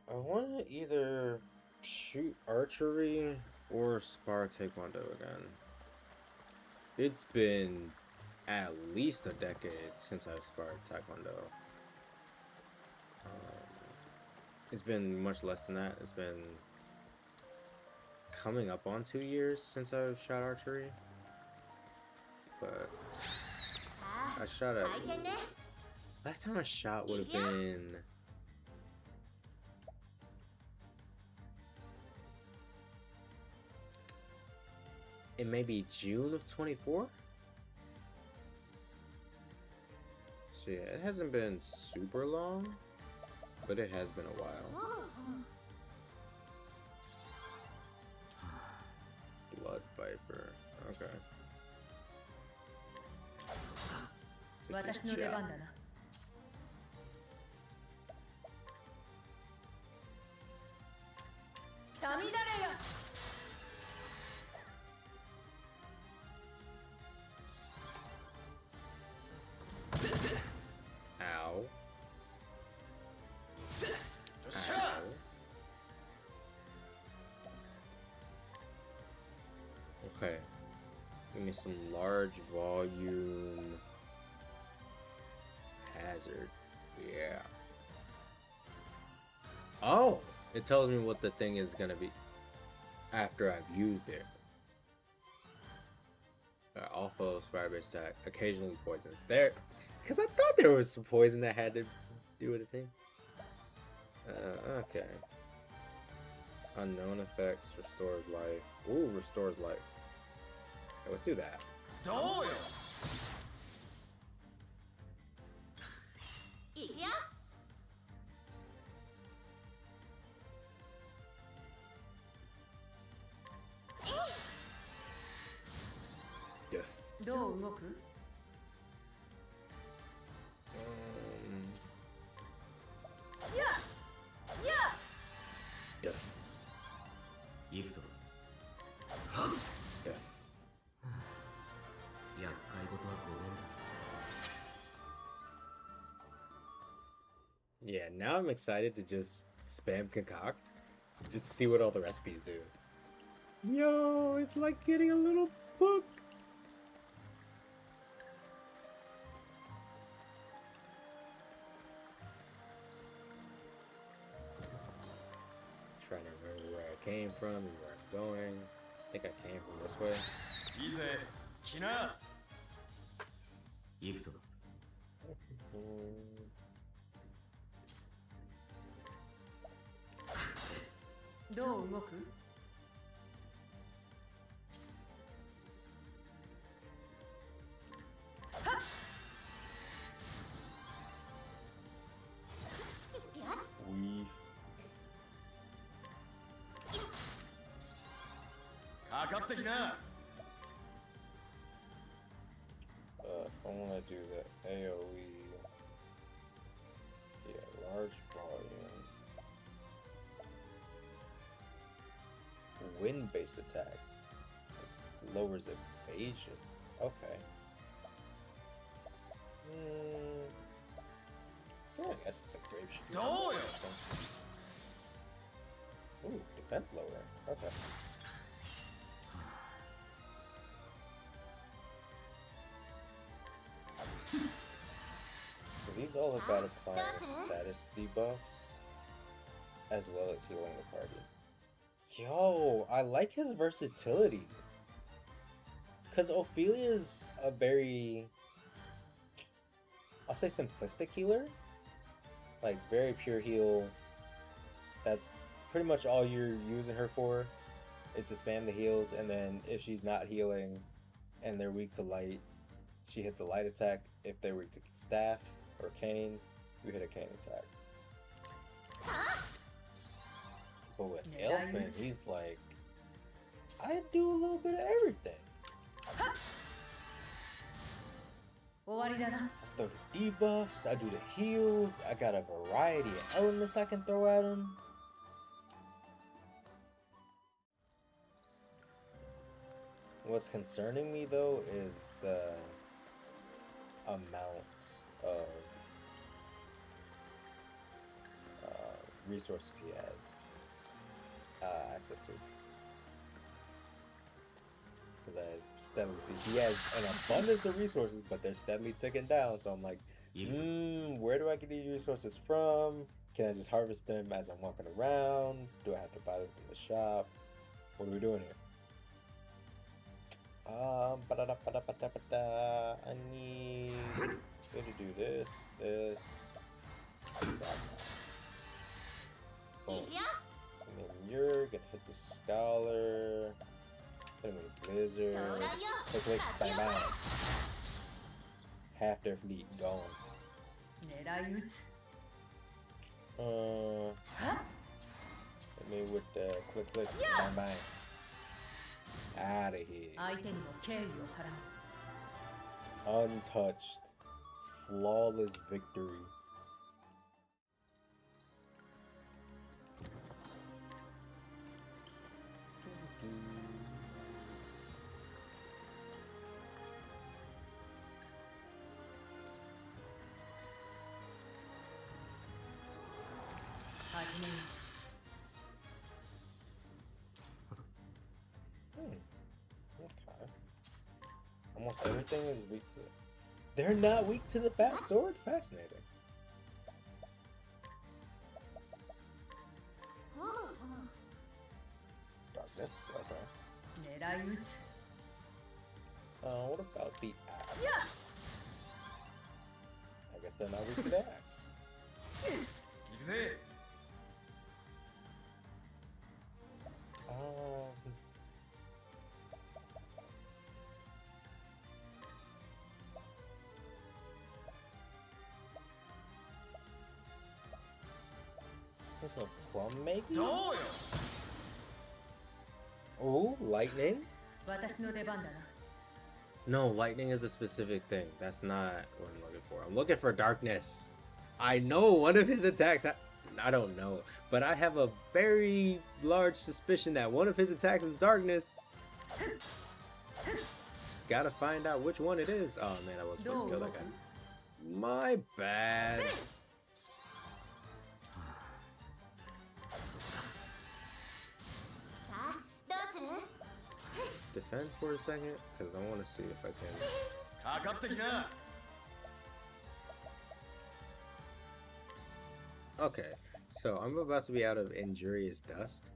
I want to either shoot archery or spar taekwondo again. It's been at least a decade since I sparred taekwondo. It's been much less than that. It's been coming up on 2 years since I've shot archery. But I shot at... Last time I shot would have been... in maybe June of 24? So yeah, it hasn't been super long, but it has been a while. Blood Viper. Okay. 私の出番だな。さみだれよ。Ow. Ow. Okay. Give me some large volume hazard. Yeah. Oh! It tells me what the thing is gonna be after I've used it. Also, fire-based attack, occasionally poisons. There, because I thought there was some poison that had to do with a thing. Okay. Unknown effects, restores life. Ooh, restores life. Okay, let's do that. どうよ。いくよ。 Death. どう動く？ やや Death. 行くぞ。 Death. 厄介事はごめんだ。 Yeah, now I'm excited to just spam concoct. Just see what all the recipes do. Yo, it's like getting a little book. Trying to remember where I came from and where I'm going. I think I came from this way. いいぜ。来な。行くぞ。 どう動く？ Weave. かかってきな。 If I want to do the AoE, yeah, large volume, wind-based attack, it lowers evasion. Okay. I guess it's a grape shoot. どうよ。 Ooh, defense lower. Okay. So these all about applying status debuffs as well as healing the party. Yo, I like his versatility. Cause Ophelia's a very, I'll say simplistic healer. Like very pure heal. That's pretty much all you're using her for, is to spam the heals, and then if she's not healing and they're weak to light, she hits a light attack. If they're weak to staff or cane, you hit a cane attack. But with Alfyn, he's like, I do a little bit of everything. 終わりだな。 I throw the debuffs, I do the heals, I got a variety of elements I can throw at him. What's concerning me though is the amounts of resources he has access to. Because I steadily see he has an abundance of resources, but they're steadily ticking down. So I'm like, where do I get these resources from? Can I just harvest them as I'm walking around? Do I have to buy them from the shop? What are we doing here? I need to do this. Boom. And then you're gonna hit the Scholar. Hit him with a Blizzard. Click, bang, bang. Half their fleet gone. 狙い撃つ。 Hit me with the click click. Bang bang. Out of here. 相手にも敬意を払う。 Untouched. Flawless victory. Okay. Almost everything is weak to. They're not weak to the fast sword? Fascinating. Darkness? Okay. 狙い撃つ。 What about the axe? I guess they're not weak to the axe. 行くぜ Is this a plum maybe? どうよ Oh, lightning? 私の出番だな。 No, lightning is a specific thing. That's not what I'm looking for. I'm looking for darkness. I know one of his attacks. I don't know, but I have a very large suspicion that one of his attacks is darkness. Just gotta find out which one it is. Oh man, I was supposed to kill that guy. My bad. さあどうする？ Defend for a second, because I want to see if I can. かかってきな Okay, so I'm about to be out of injurious dust.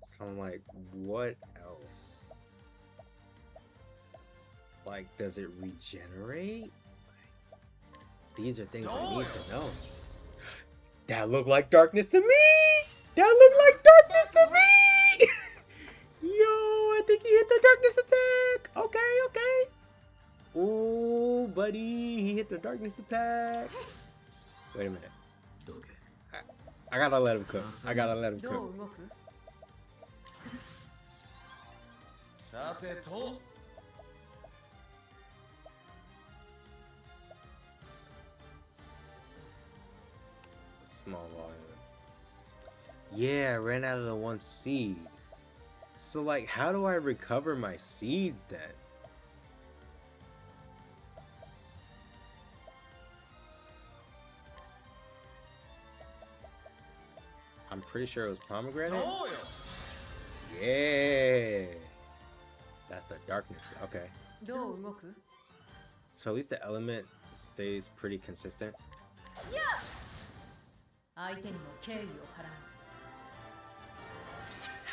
So I'm like, what else? Like, does it regenerate? These are things I need to know. That looked like darkness to me! That looked like darkness to me! Yo, I think he hit the darkness attack! Okay, okay. Ooh, buddy, he hit the darkness attack. Wait a minute. どけ I gotta let him cook. I gotta let him ど cook. う動く？ さてと Small volume. Yeah, I ran out of the one seed. So, like, how do I recover my seeds then? I'm pretty sure it was ど pomegranate. うよ Yeah. That's the darkness. Okay. どう動く？ So at least the element stays pretty consistent. 相手にも敬意を払う。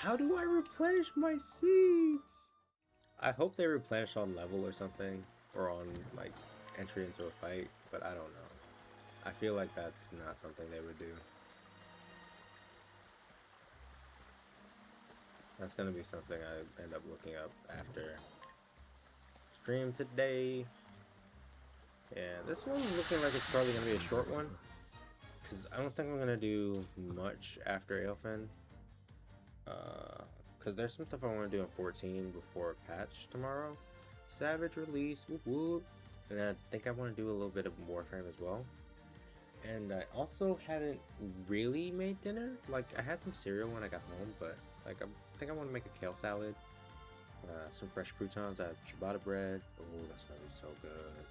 How do I replenish my seeds? I hope they replenish on level or something, or on like entry into a fight, but I don't know. I feel like that's not something they would do. That's gonna be something I end up looking up after stream today. Yeah, this one's looking like it's probably gonna be a short one, because I don't think I'm gonna do much after Alfyn. Because there's some stuff I want to do in 14 before patch tomorrow. Savage release, whoop whoop. And I think I want to do a little bit of Warframe as well. And I also haven't really made dinner. Like, I had some cereal when I got home, but like I think I want to make a kale salad. Some fresh croutons. I have ciabatta bread. Oh, that's gonna be so good.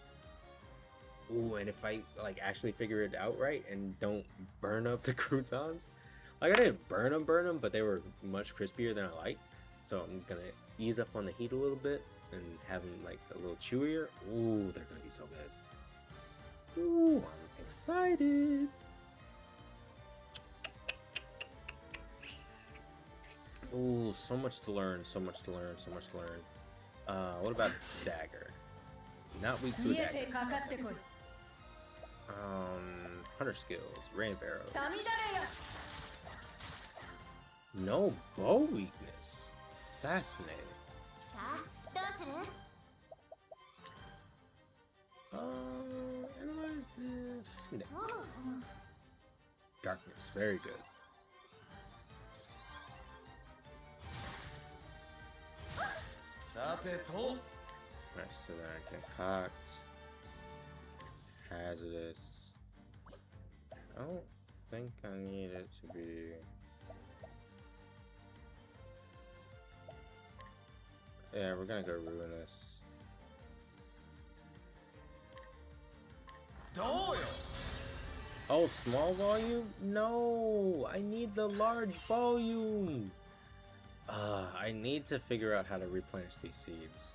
Ooh, and if I like actually figure it out right and don't burn up the croutons. Like, I didn't burn them, but they were much crispier than I like. So I'm gonna ease up on the heat a little bit and have them like a little chewier. Ooh, they're gonna be so good. Ooh, I'm excited. Ooh, so much to learn, so much to learn, so much to learn. What about dagger? Not weak to 見え dagger. てかかってこい。 Hunter skills, rain barrel. さみだれや。 No bow weakness. Fascinating. さあどうする？ Analyze Snip. Darkness, very good. Alright, so then I concoct. Hazardous. I don't think I need it to be. Yeah, we're gonna go ruinous. Oh, small volume? No, I need the large volume. I need to figure out how to replenish these seeds.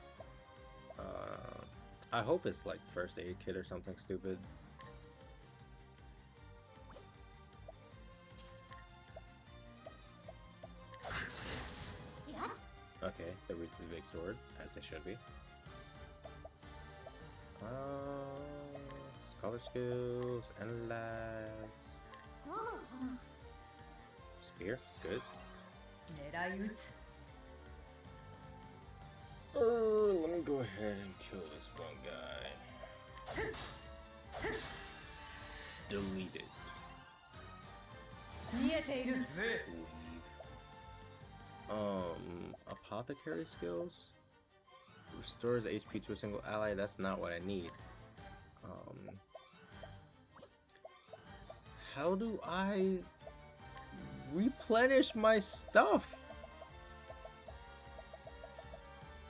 I hope it's like first aid kit or something stupid. Yes. Okay, they reach the big sword, as they should be. Scholar skills, analyze. Spear, good. 狙い撃つ Let me go ahead and kill this one guy. Delete it. 見えている Leave. Apothecary skills? Restores HP to a single ally. That's not what I need. How do I replenish my stuff?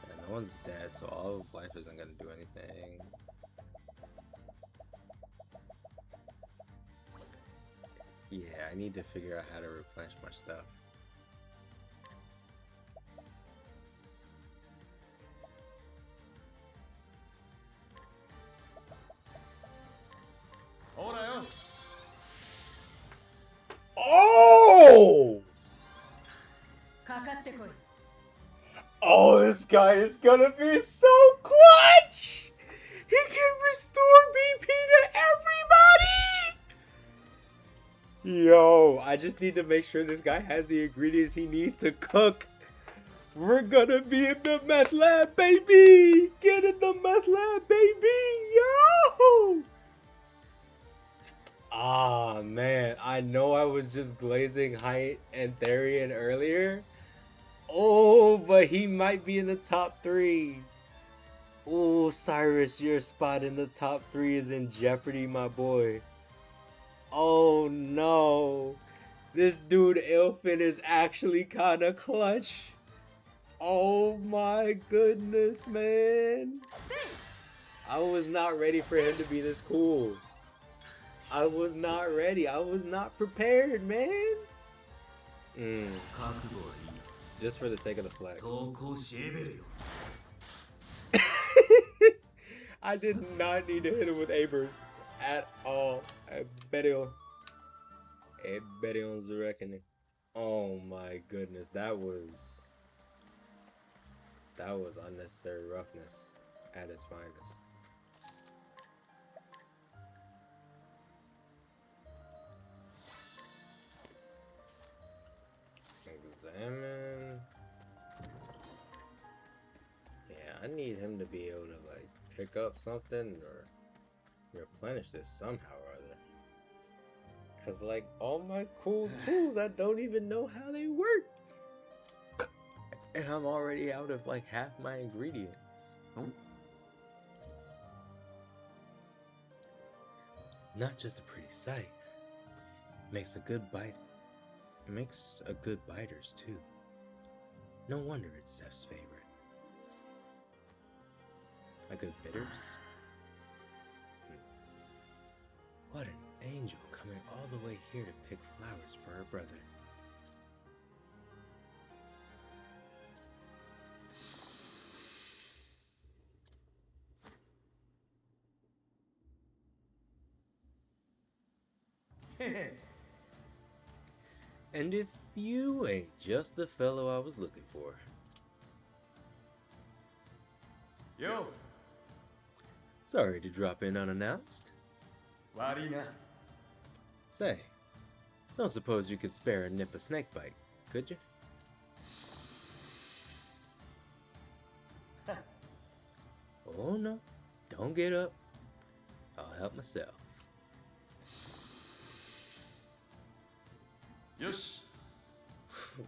Yeah, no one's dead, so all of life isn't gonna do anything. Yeah, I need to figure out how to replenish my stuff. Oh! かかってこい Oh, this guy is gonna be so clutch! He can restore BP to everybody! Yo, I just need to make sure this guy has the ingredients he needs to cook. We're gonna be in the meth lab, baby! Get in the meth lab, baby! Yo! Ah, man, I know I was just glazing Height and Therion earlier. Oh, but he might be in the top 3. Oh, Cyrus, your spot in the top 3 is in jeopardy, my boy. Oh, no. This dude, Alfyn, is actually kind of clutch. Oh, my goodness, man. I was not ready for him to be this cool. I was not ready. I was not prepared, man. Just for the sake of the flex. I did not need to hit him with Abers at all. Berion's reckoning. Oh my goodness, that was unnecessary roughness at its finest. Examine. Yeah, I need him to be able to like pick up something or replenish this somehow or other. Cause like all my cool tools, I don't even know how they work. And I'm already out of like half my ingredients. Not just a pretty sight. Makes a good bite. Makes a good biters too. No wonder it's Steph's favorite. A good bitters? What an angel coming all the way here to pick flowers for her brother. And if you ain't just the fellow I was looking for. Yo, Sorry to drop in unannounced. Warina. Say, don't suppose you could spare a nip of snake bite, could you? Oh no, don't get up. I'll help myself. よし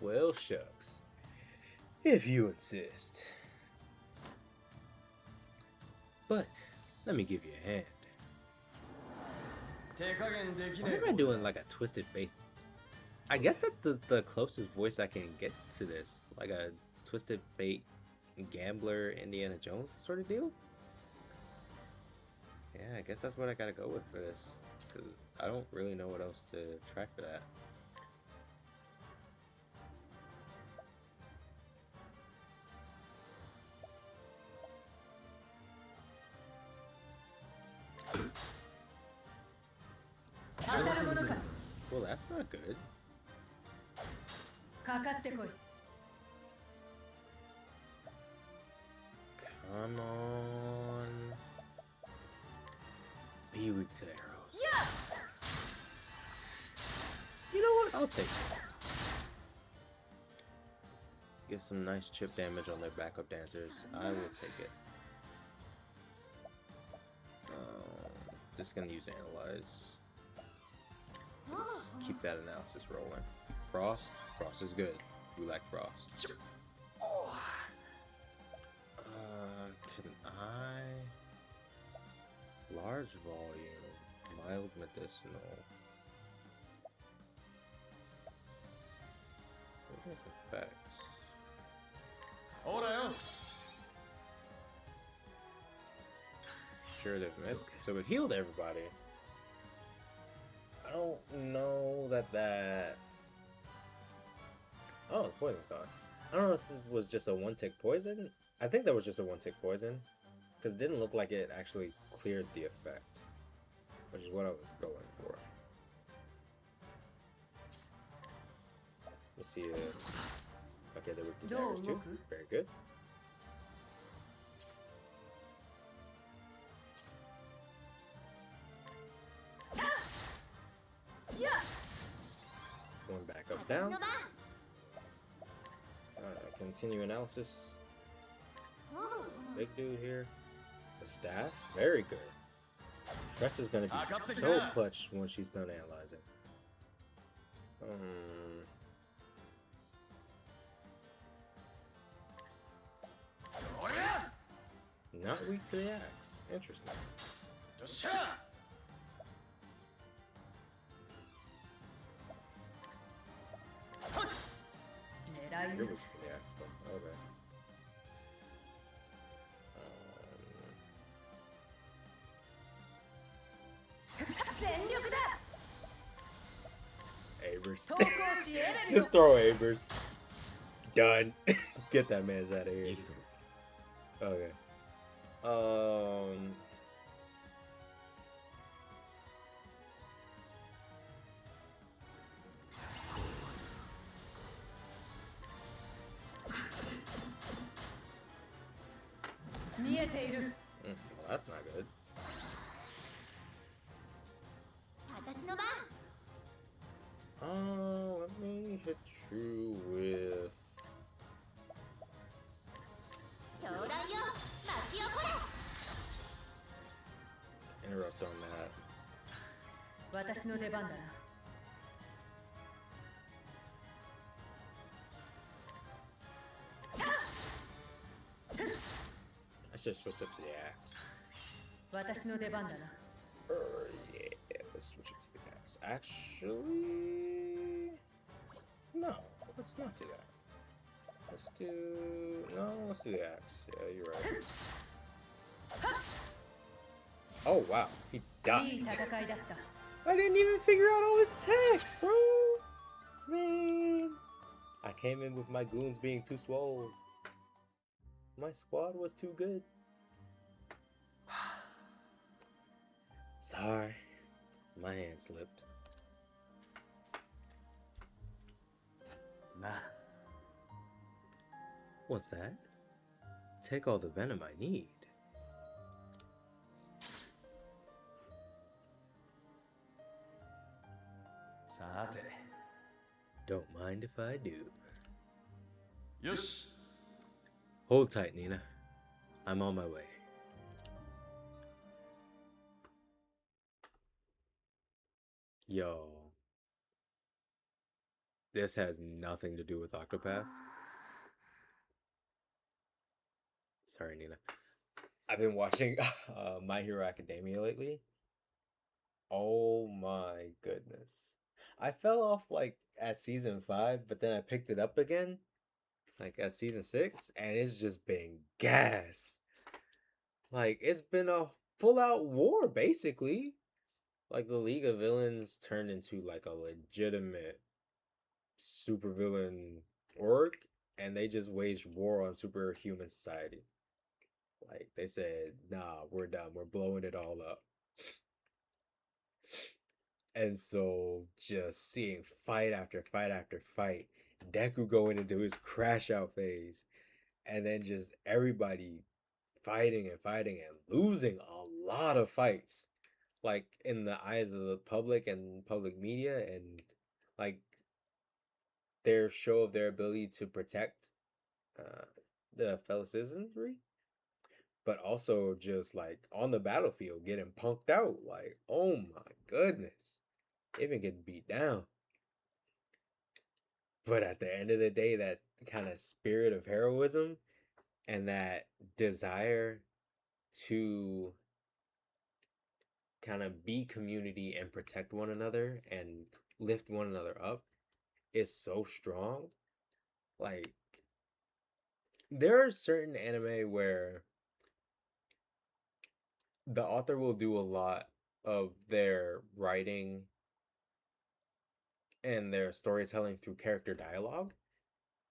Well, shucks. If you insist. But let me give you a hand. 手加減でき Why ね am I doing like a twisted face? I guess that's the closest voice I can get to this. Like a twisted fate gambler Indiana Jones sort of deal. Yeah, I guess that's what I gotta go with for this. Because I don't really know what else to try for that. Well, that's not good. かかってこい。 Come on. Be weak to arrows. You know what? I'll take it. Get some nice chip damage on their backup dancers. I will take it. Just gonna use Analyze. Let's keep that analysis rolling. Frost? Frost is good. We like Frost. Can I? Large volume. Mild medicinal. What is effects? ほらよ Curative miss. So it healed everybody. I don't know that. Oh, the poison's gone. I don't know if this was just a one-tick poison. I think that was just a one-tick poison. Because it didn't look like it actually cleared the effect. Which is what I was going for. Let's see. Okay, there were daggers too. Very good. Going back up, down. Continue analysis. Big dude here. The staff, very good. Tress is gonna be so clutch when she's done analyzing. Not weak to the axe. Interesting. よっしゃ 狙い You're 撃 weak つ。 to the axe though. Okay. Um, 全力だ。 Abers. 投稿しエベル Just throw Abers. Done. Get that man's out of here. 行くぞ Okay. Well, that's not good. 私の番 Let me hit you with. 将来よ巻き起これ Interrupt on that. 私の出番だな。 I should have switched up to the axe. 私の出番だな。 Yeah, let's switch up to the axe. Actually, no, let's not do that. Let's do the axe. Yeah, you're right. Oh wow, he いい died. 戦いだった。 I didn't even figure out all his tech, bro. Man, I came in with my goons being too swole. My squad was too good. Sorry, my hand slipped. な What's that? Take all the venom I need. さて Don't mind if I do. よし Hold tight, Nina. I'm on my way. Yo. this has nothing to do with Octopath. Sorry, Nina. I've been watching My Hero Academia lately. Oh my goodness. I fell off like at season 5, but then I picked it up again like at season 6, and it's just been gas. Like it's been a full out war basically. Like the League of Villains turned into like a legitimate supervillain org, and they just waged war on superhuman society. Like they said, nah, we're done. We're blowing it all up. And so just seeing fight after fight after fight, Deku going into his crash out phase, and then just everybody fighting and fighting and losing a lot of fights. Like in the eyes of the public and public media, and like their show of their ability to protect uh, the fellow citizenry, but also just like on the battlefield getting punked out. Like, oh my goodness, they've been getting beat down. But at the end of the day, that kind of spirit of heroism and that desire to kind of be community and protect one another and lift one another up is so strong. Like, there are certain anime where the author will do a lot of their writing and their storytelling through character dialogue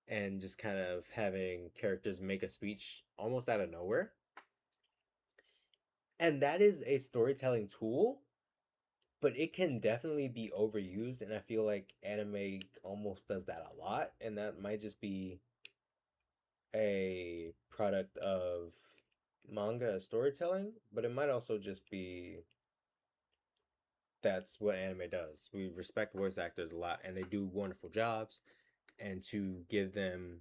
and just kind of having characters make a speech almost out of nowhere. And that is a storytelling tool, but it can definitely be overused. And I feel like anime almost does that a lot. And that might just be a product of manga storytelling, but it might also just be that's what anime does. We respect voice actors a lot and they do wonderful jobs. And to give them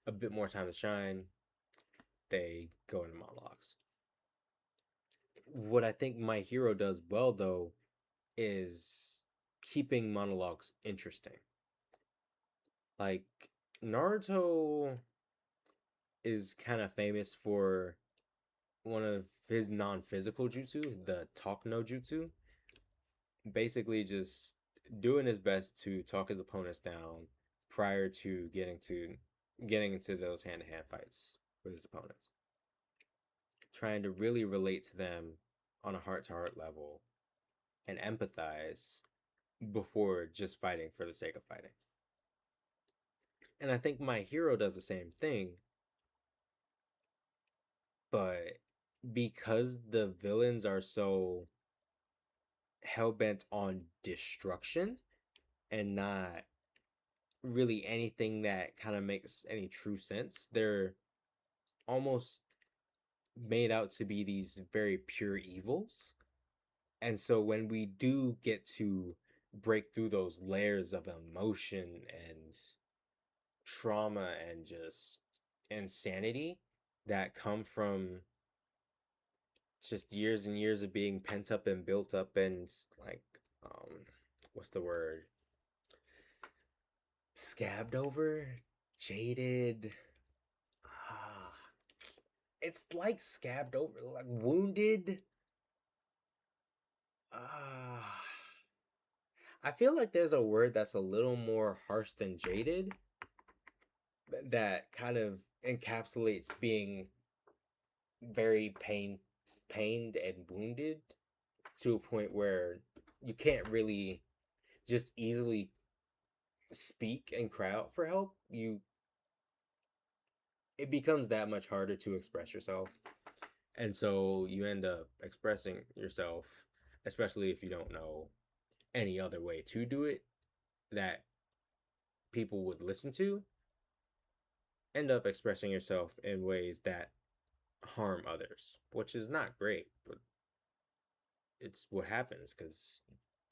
a bit more time to shine, they go into monologues. What I think My Hero does well, though, is keeping monologues interesting. Like, Naruto is kind of famous for one of his non physical jutsu, the talk no jutsu. Basically, just doing his best to talk his opponents down prior to getting into those hand to hand fights with his opponents. Trying to really relate to them on a heart to heart level and empathize before just fighting for the sake of fighting. And I think My Hero does the same thing, but because the villains are so hell bent on destruction and not really anything that kind of makes any true sense, they're almost made out to be these very pure evils. And so when we do get to break through those layers of emotion and trauma and just insanity that come from just years and years of being pent up and built up and like what's the word, scabbed over, jaded, ah it's like scabbed over, like wounded, ah I feel like there's a word that's a little more harsh than jaded that kind of encapsulates being very pained and wounded to a point where you can't really just easily speak and cry out for help. It becomes that much harder to express yourself. And so you end up expressing yourself, especially if you don't know any other way to do it that people would listen to, end up expressing yourself in ways that harm others, which is not great, but it's what happens because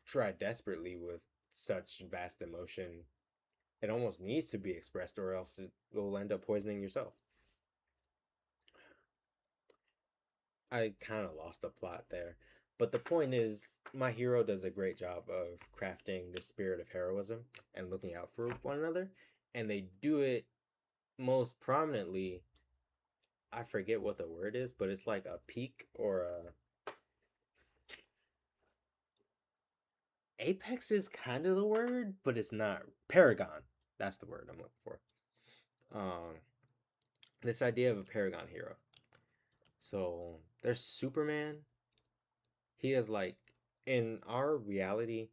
try desperately with such vast emotion. It almost needs to be expressed, or else it will end up poisoning yourself. I kind of lost the plot there, But the point is, my hero does a great job of crafting the spirit of heroism and looking out for one another. And they do it most prominently. I forget what the word is, but it's like a peak or a apex is kind of the word, but it's not. Paragon. That's the word I'm looking for. This idea of a paragon hero. So there's Superman. He is like, in our reality,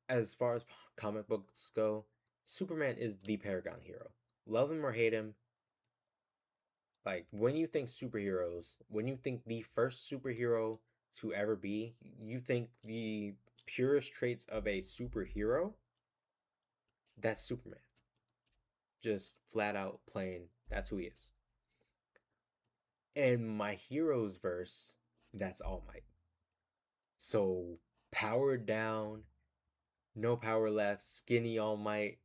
as far as comic books go, Superman is the paragon hero. Love him or hate him, like when you think superheroes, when you think the first superhero to ever be, you think the purest traits of a superhero, that's Superman. Just flat out plain, that's who he is. And my hero's verse, that's All Might. So powered down, no power left, skinny All Might.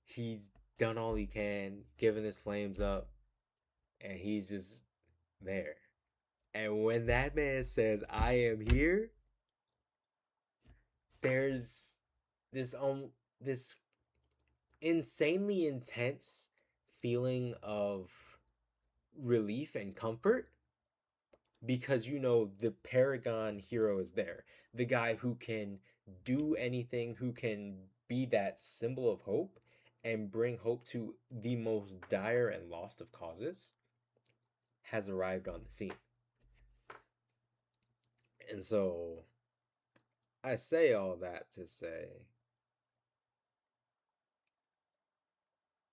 He's done all he can, giving his flames up, and he's just there. And when that man says, "I am here," there's this insanely intense feeling of relief and comfort because you know the paragon hero is there. The guy who can do anything, who can be that symbol of hope and bring hope to the most dire and lost of causes, has arrived on the scene. And so I say all that to say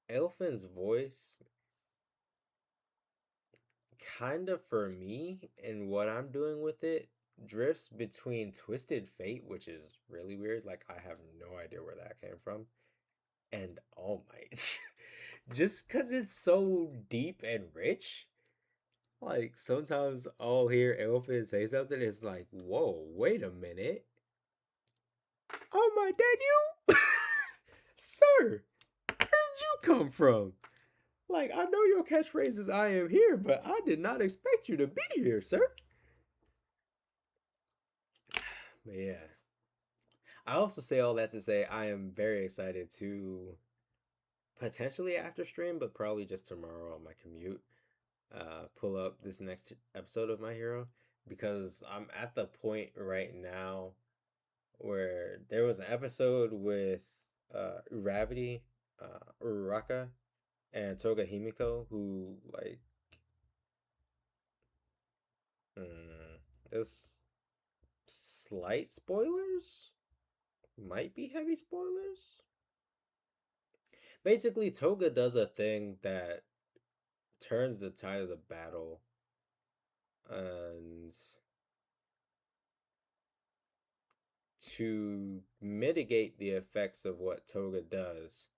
Alfyn's voice kind of for me and what I'm doing with it drifts between Twisted Fate, which is really weird. Like I have no idea where that came from, and All Might. Just because it's so deep and rich. Like sometimes I'll hear Alfyn say something, it's like, whoa, wait a minute. All Might, that you? Sir, where'd you come from? Like, I know your catchphrase is "I am here," but I did not expect you to be here, sir. But yeah. I also say all that to say I am very excited to potentially after stream, but probably just tomorrow on my commute, pull up this next episode of My Hero because I'm at the point right now where there was an episode with Uravity, Uraraka, and Toga Himiko who like there's slight spoilers, might be heavy spoilers. Basically, Toga does a thing that turns the tide of the battle, and to mitigate the effects of what Toga does,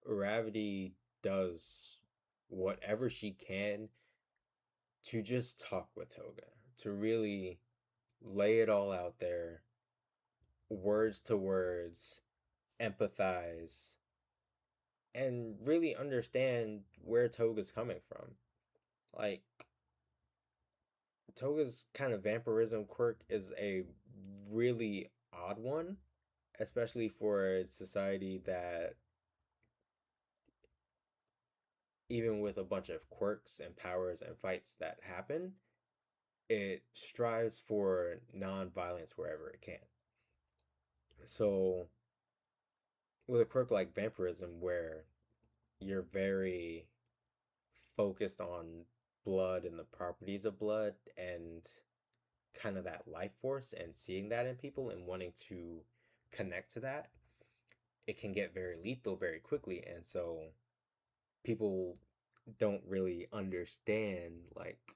Gravity does whatever she can to just talk with Toga, to really lay it all out there, words to words, empathize, and really understand where Toga's coming from. Like, Toga's kind of vampirism quirk is a really odd one, especially for a society that, even with a bunch of quirks and powers and fights that happen, it strives for non-violence wherever it can. So, with a quirk like vampirism, where you're very focused on blood and the properties of blood and kind of that life force and seeing that in people and wanting to connect to that, it can get very lethal very quickly. And so people don't really understand, like,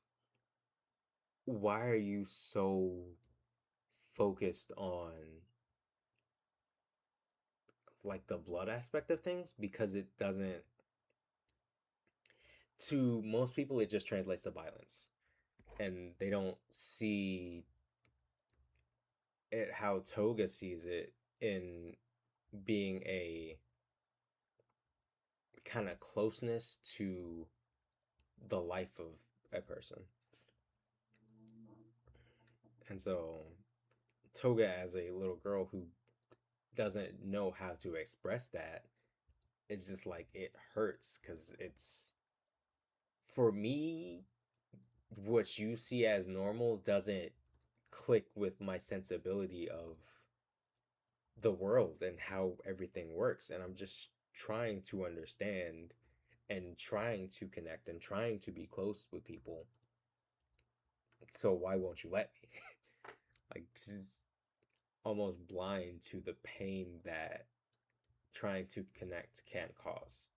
why are you so focused on like the blood aspect of things? Because it doesn't, to most people it just translates to violence, and they don't see it how Toga sees it in being a kind of closeness to the life of a person. And so Toga, as a little girl who doesn't know how to express that, it's just like it hurts because it's, for me, what you see as normal doesn't click with my sensibility of the world and how everything works. And I'm just trying to understand and trying to connect and trying to be close with people. So why won't you let me? Like, she's almost blind to the pain that trying to connect can cause.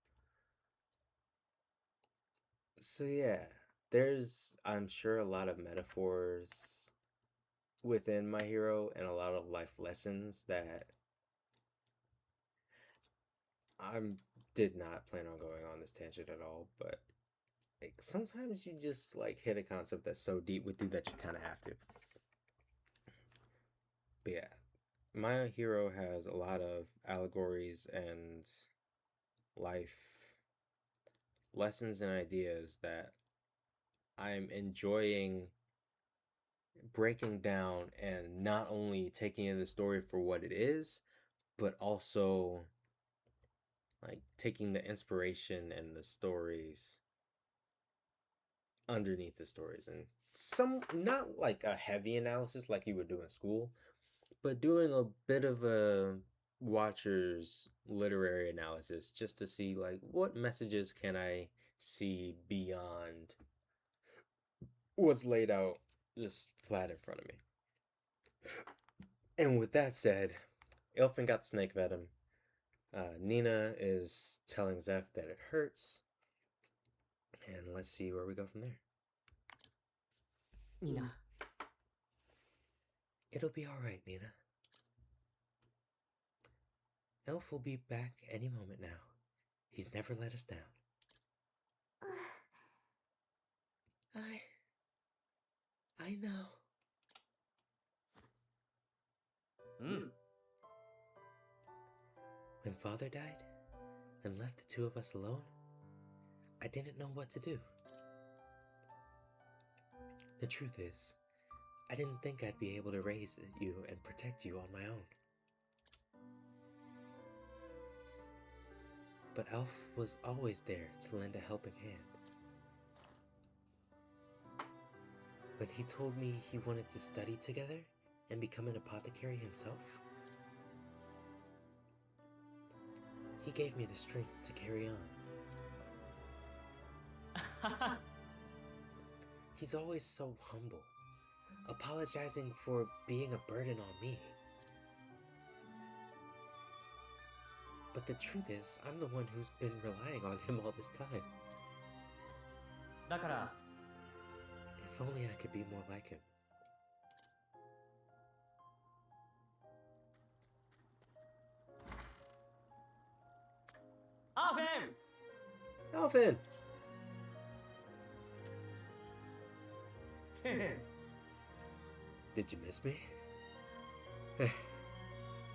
So yeah, there's, I'm sure, a lot of metaphors within My Hero and a lot of life lessons that I did not plan on going on this tangent at all, but like, sometimes you just like hit a concept that's so deep with you that you kind of have to. But yeah, My Hero has a lot of allegories and life lessons and ideas that I'm enjoying breaking down and not only taking in the story for what it is, but also like taking the inspiration and the stories underneath the stories, and some, not like a heavy analysis like you would do in school, but doing a bit of a watcher's literary analysis just to see like what messages can I see beyond what's laid out just flat in front of me. And with that said, Alfyn got snake venom. Nina is telling Zeph that it hurts. And let's see where we go from there. Nina. It'll be alright, Nina. Elf will be back any moment now. He's never let us down. I know. When Father died and left the two of us alone, I didn't know what to do. The truth is, I didn't think I'd be able to raise you and protect you on my own. But Alf was always there to lend a helping hand. When he told me he wanted to study together and become an apothecary himself, he gave me the strength to carry on. He's always so humble, apologizing for being a burden on me. But the truth is, I'm the one who's been relying on him all this time. だから If only I could be more like him. Alfyn! Alfyn! Did you miss me?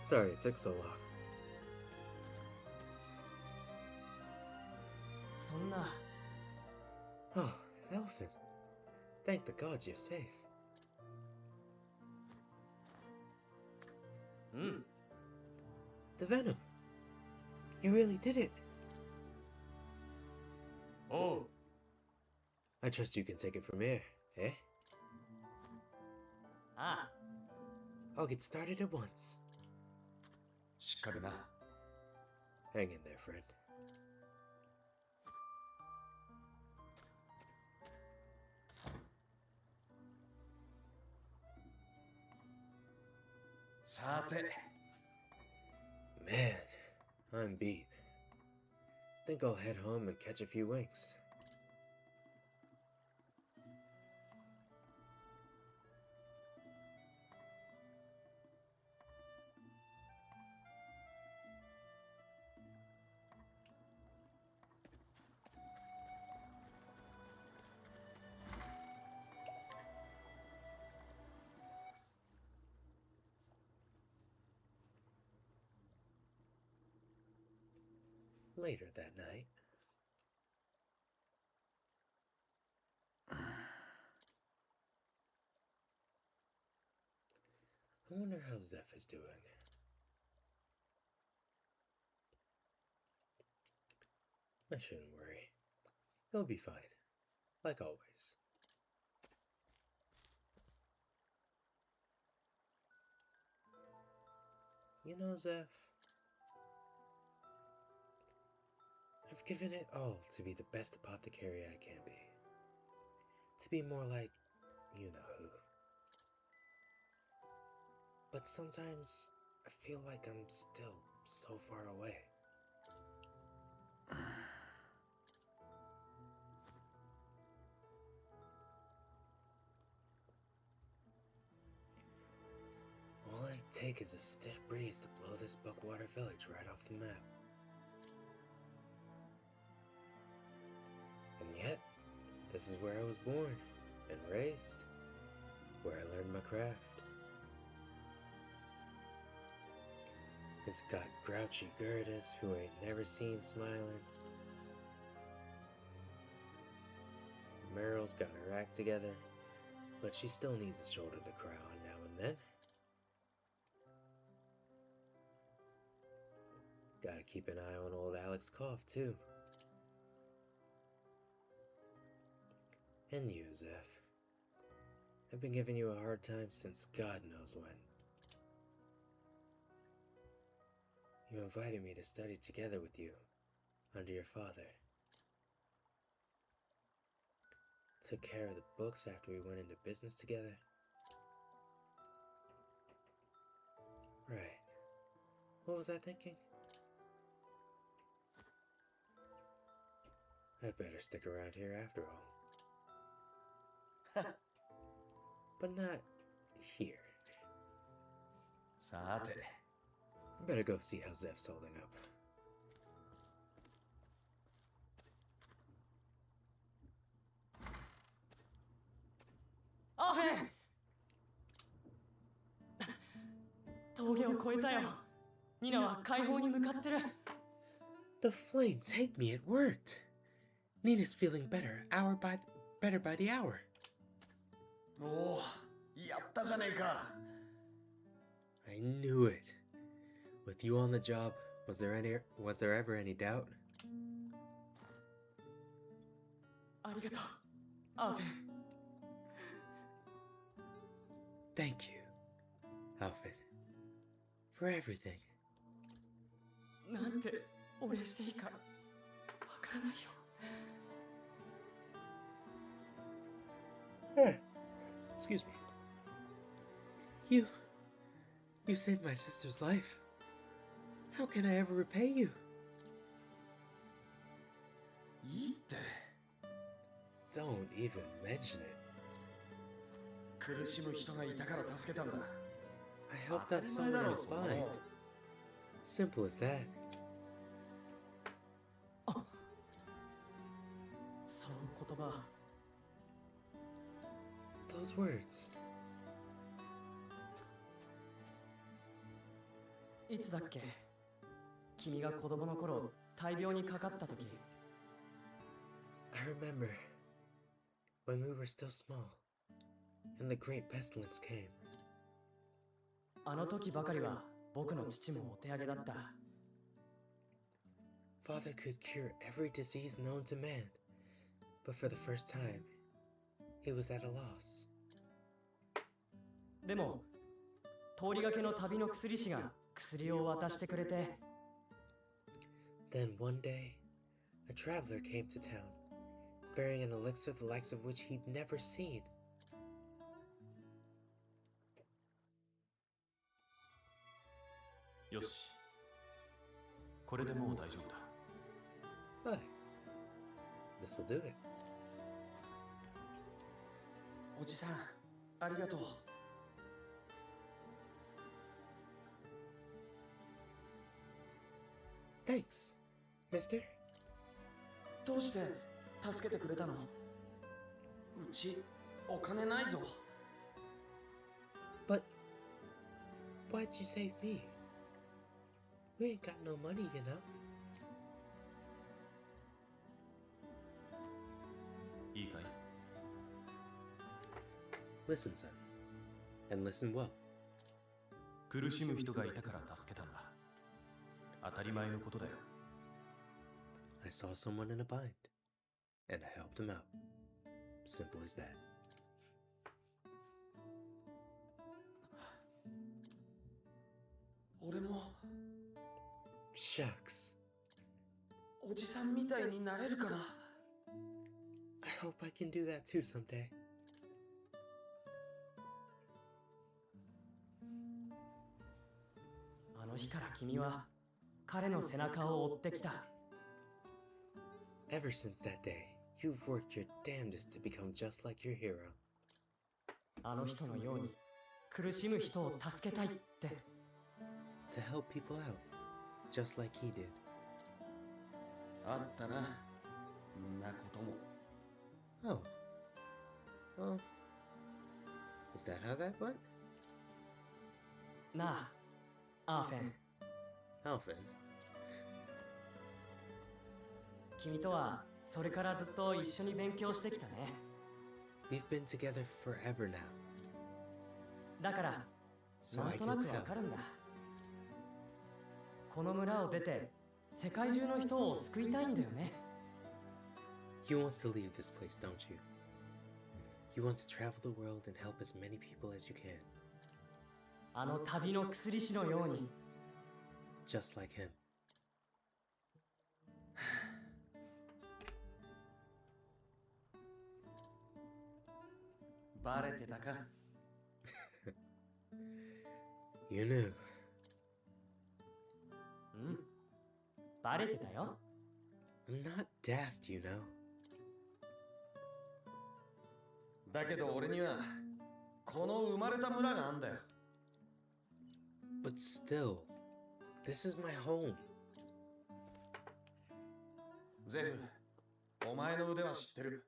Sorry it took so long. そんな Oh, Alfyn. Thank the gods you're safe. The venom. You really did it. Oh, I trust you can take it from here, eh? あ I'll get started at once. しっかりな。 Hang in there, friend. さて、 Man, I'm beat. Think I'll head home and catch a few winks. Later that night. wonder how Zeph is doing. I shouldn't worry. He'll be fine. Like always. You know, Zeph, I've given it all to be the best apothecary I can be. To be more like you know who. But sometimes I feel like I'm still so far away. All it'd take is a stiff breeze to blow this Buckwater village right off the map. And yet, this is where I was born and raised, where I learned my craft. It's got grouchy Gerdas who ain't never seen smiling. Meryl's got her act together, but she still needs a shoulder to cry on now and then. Gotta keep an eye on old Alex Cough, too. And you, Zeph. I've been giving you a hard time since God knows when. You invited me to study together with you, under your father. Took care of the books after we went into business together. Right. What was I thinking? I'd better stick around here after all. But not here. さて Better go see how Zeph's holding up. アーフェン峠を越えたよ。ニナは解放に向かってる。 The flame, take me, it worked. Nina's feeling better, better by the hour. おおやったじゃねえか I knew it. With you on the job, was there ever any doubt? ありがとう、アーフェン。 Thank you, Alfyn, for everything. なんてお礼していいかわからないよ。 Excuse me. You saved my sister's life. How can I ever repay you? いいって Don't even mention it. 苦しむ人がいたから助けたんだ I helped 当た out り前だ someone ろ in そんな spine. もん Simple as that. その言葉、 Those words. いつだっけ？君が子供の頃、大病にかかった時。 I remember when we were still small and the great pestilence came. あの時ばかりは僕の父もお手上げだった。 Father could cure every disease known to man, but for the first time, he was at a loss. でも、通りがけの旅の薬師が薬を渡してくれて、 Then one day, a traveler came to town, bearing an elixir the likes of which he'd never seen. よし。これでもう大丈夫だ。 Hi. This'll do it. おじさんありがとう Thanks, mister. どうして助けてくれたのうちお金ないぞ But why'd you save me? We ain't got no money, you know. いいかい？ Listen, son, and listen well. 苦しむ人がいたから助けたんだ。当たり前のことだよ。I saw someone in a bind, and I helped him out. Simple as that. 俺も Shucks. おじさんみたいになれるかな。 I hope I can do that too someday. あの日から君は彼の背中を追ってきた。 Ever since that day, you've worked your damnedest to become just like your hero. あの人のように苦しむ人を助けたいって。 To help people out, just like he did. あったな、んなことも。 Oh. Well, is that how that went? なあ、アーフェン。 Alfyn, 君とはそれからずっと一緒に勉強してきたね。 we've been together forever now, だからso なん I とな can くわ tell. かるんだ。この村を出て世界中の人を救いたいんだよね。 You want to leave this place, don't you? You want to travel the world and help as many people as you can, あの旅の薬師のように。 just like him. バレてたか。 You knew. うん。バレてたよ。 I'm not daft, you know. だけど俺にはこの生まれた村があんだよ。 But still, this is my home. ゼフ、お前の腕は知ってる。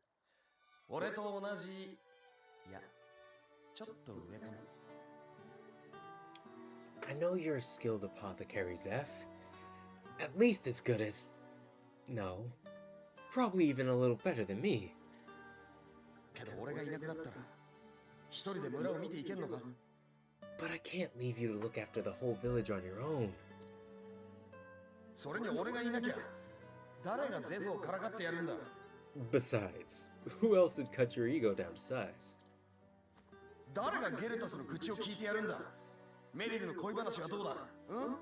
俺と同じ、いや、ちょっと上かも。 I know you're a skilled apothecary, Zeph. At least as good as... No. Probably even a little better than me. けど俺がいなくなったら一人で村を見ていけんのか。 But I can't leave you to look after the whole village on your own. それに俺がいなきゃ誰がゼフをからかってやるんだ。 Besides, who else would cut your ego down to size? 誰がゲルタスの口を聞いてやるんだ。メリルの恋話はどうだ。うん。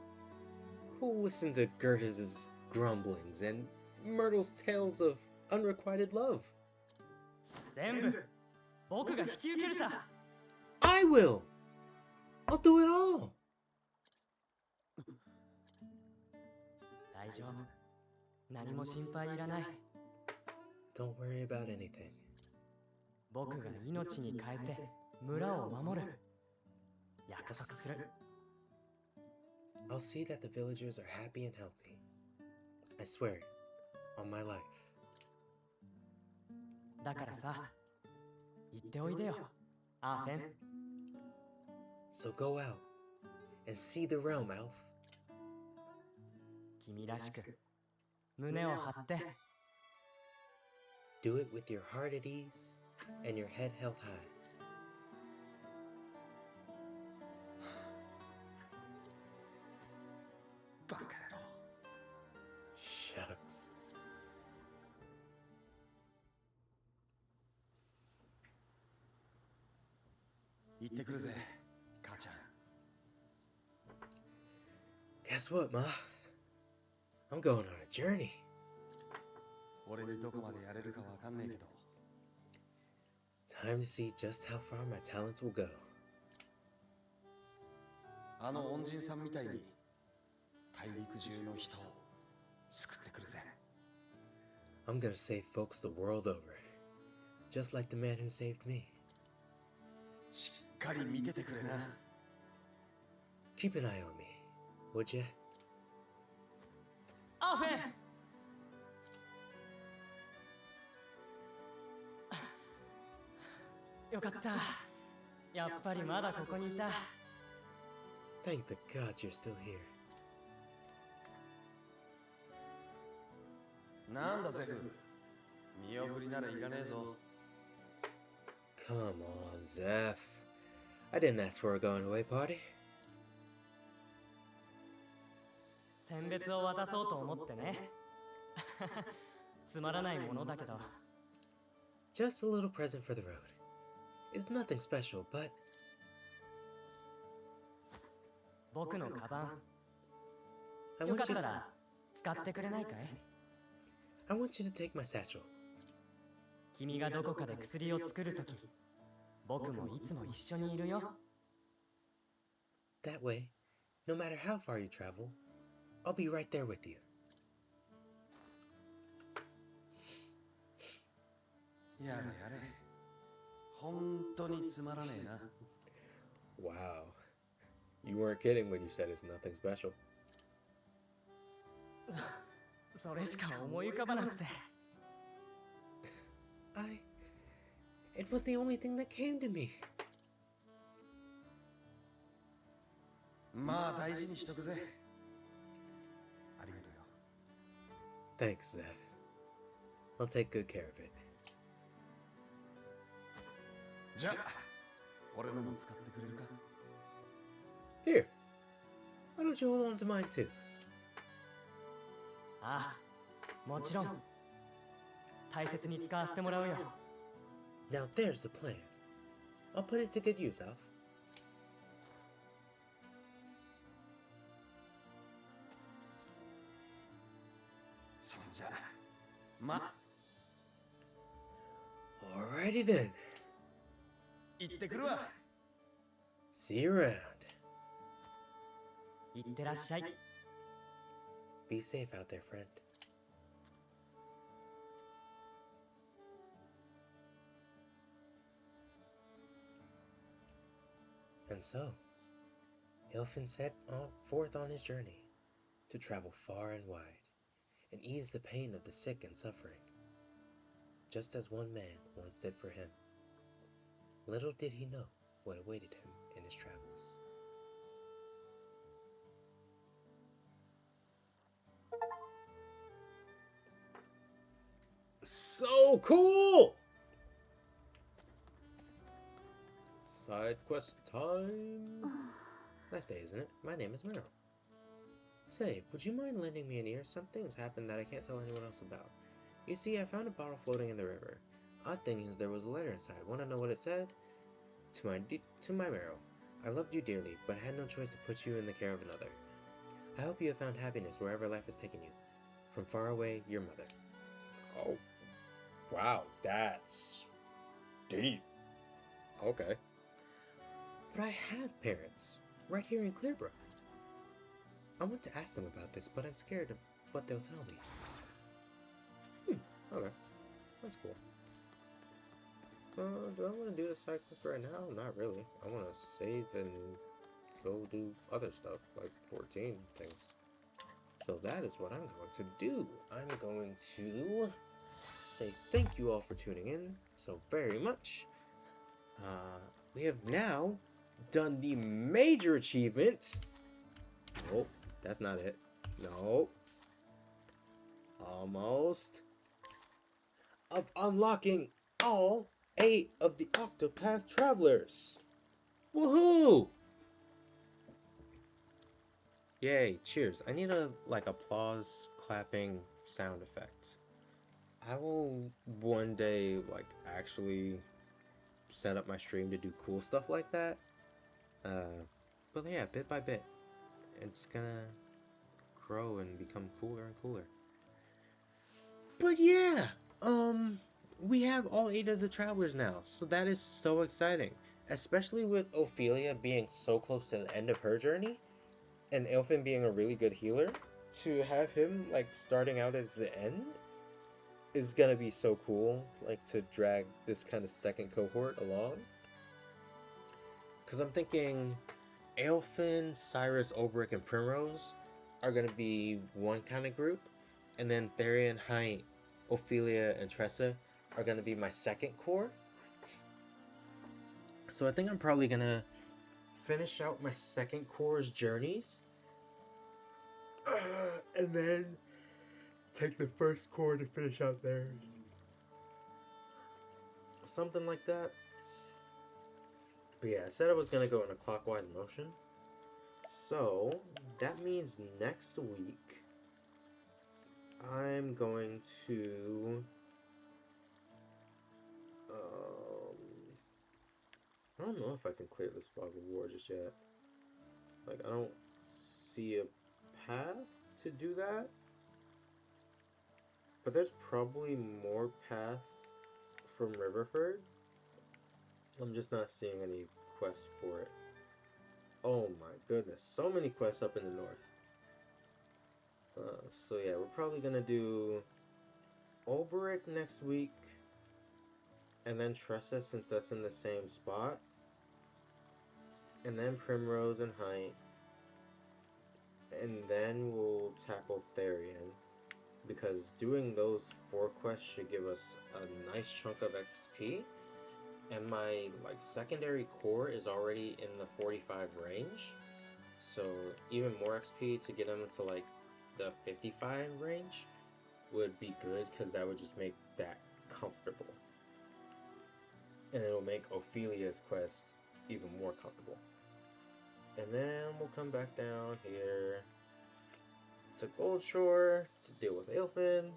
Who'll listen to Gertis's grumblings and Myrtle's tales of unrequited love? 全部僕が引き受けるさ。 I will! I'll do it all! 大丈夫。何も心配いらない。 Don't worry about anything. 僕が命に変えて村を守る。約束する。 I'll see that the villagers are happy and healthy. I swear it, on my life. だからさ、行っておいでよ、アーフェン。 So go out and see the realm, Alf. 君らしく胸を張って。 Do it with your heart at ease and your head held high. バカ野郎。 Shucks. 行ってくるぜ、母ちゃん。 Guess what, Ma? I'm going on a journey. 俺にどこまでやれるかわかんねえけど。 Time to see just how far my talents will go. あの恩人さんみたいに大陸中の人を救ってくるぜ。 I'm gonna save folks the world over. Just like the man who saved me. しっかり見ててくれな。 Keep an eye on me, would you? アーフェン。よかった。やっぱりまだここにいた。 Thank the gods you're still here. なんだゼフ、見送りならいらねえぞ。 Come on, Zeph. I didn't ask for a going away party. 選別を渡そうと思ってね。つまらないものだけど。 Just a little present for the road. It's nothing special, but 僕のカバン、 I よか want っ you たら使ってくれないかい？ I want you to take my satchel. 君がどこかで薬を作るとき、僕もいつも一緒にいるよ。 That way, no matter how far you travel, I'll be right there with you. やれやれ。本当につまらねえな。 Wow. You weren't kidding when you said it's nothing special. それしか思い浮かばなくて。 It was the only thing that came to me. まあ大事にしとくぜ。ありがとうよ。 Thanks, Zeph. I'll take good care of it. じゃあ、俺のも使ってくれるか？ Here. Why don't you hold on to mine too? ああ、もちろん。大切に使わせてもらうよ。 Now there's the plan. I'll put it to good use, Alf. そんじゃ、ま、 Alrighty then. 行ってくるわ。 See you around. いってらっしゃい。 Be safe out there, friend. And so, Alfyn set forth on his journey to travel far and wide and ease the pain of the sick and suffering, just as one man once did for him. Little did he know what awaited him in his travels. So cool! Side quest time. Nice day, isn't it? My name is Meryl. Say, would you mind lending me an ear? Something's happened that I can't tell anyone else about. You see, I found a bottle floating in the river. Odd thing is, there was a letter inside. Want to know what it said? To my Meryl, I loved you dearly, but had no choice to put you in the care of another. I hope you have found happiness wherever life has taken you. From far away, your mother. Oh, wow, that's deep. Okay. But I have parents, right here in Clearbrook. I want to ask them about this, but I'm scared of what they'll tell me. Okay. That's cool. Do I want to do the side quest right now? Not really. I want to save and go do other stuff, like 14 things. So that is what I'm going to do. I'm going to say thank you all for tuning in so very much. We have now done the major achievement. Nope, that's not it. No. Almost. Of unlocking all 8 of the Octopath Travelers. Woohoo! Yay, cheers. I need a applause clapping sound effect. I will one day actually set up my stream to do cool stuff like that. But yeah, bit by bit, it's gonna grow and become cooler and cooler. But yeah, we have all 8 of the travelers now, so that is so exciting. Especially with Ophelia being so close to the end of her journey, and Alfyn being a really good healer, to have him starting out at the end is gonna be so cool, to drag this kind of second cohort along. Because I'm thinking Alfyn, Cyrus, Ulbrich, and Primrose are gonna be one kind of group, and then Therion, Ch3, Ophelia, and Tressa are gonna be my second core. So I think I'm probably gonna finish out my second core's journeys, and then take the first core to finish out theirs. Something like that. But yeah, I said I was gonna go in a clockwise motion. So that means next week I'm going to I don't know if I can clear this fog of war just yet. Like, I don't see a path to do that. But there's probably more path from Riverford. I'm just not seeing any quests for it. Oh my goodness, so many quests up in the north. So yeah, we're probably gonna do Olberic next week, and then Tressa since that's in the same spot, and then Primrose and Height, and then we'll tackle Therion, because doing those 4 quests should give us a nice chunk of XP, and my like secondary core is already in the 45 range, so even more XP to get them into like the 55 range would be good, because that would just make that comfortable, and it'll make Ophelia's quest even more comfortable. And then we'll come back down here to Goldshore to deal with Alfyn,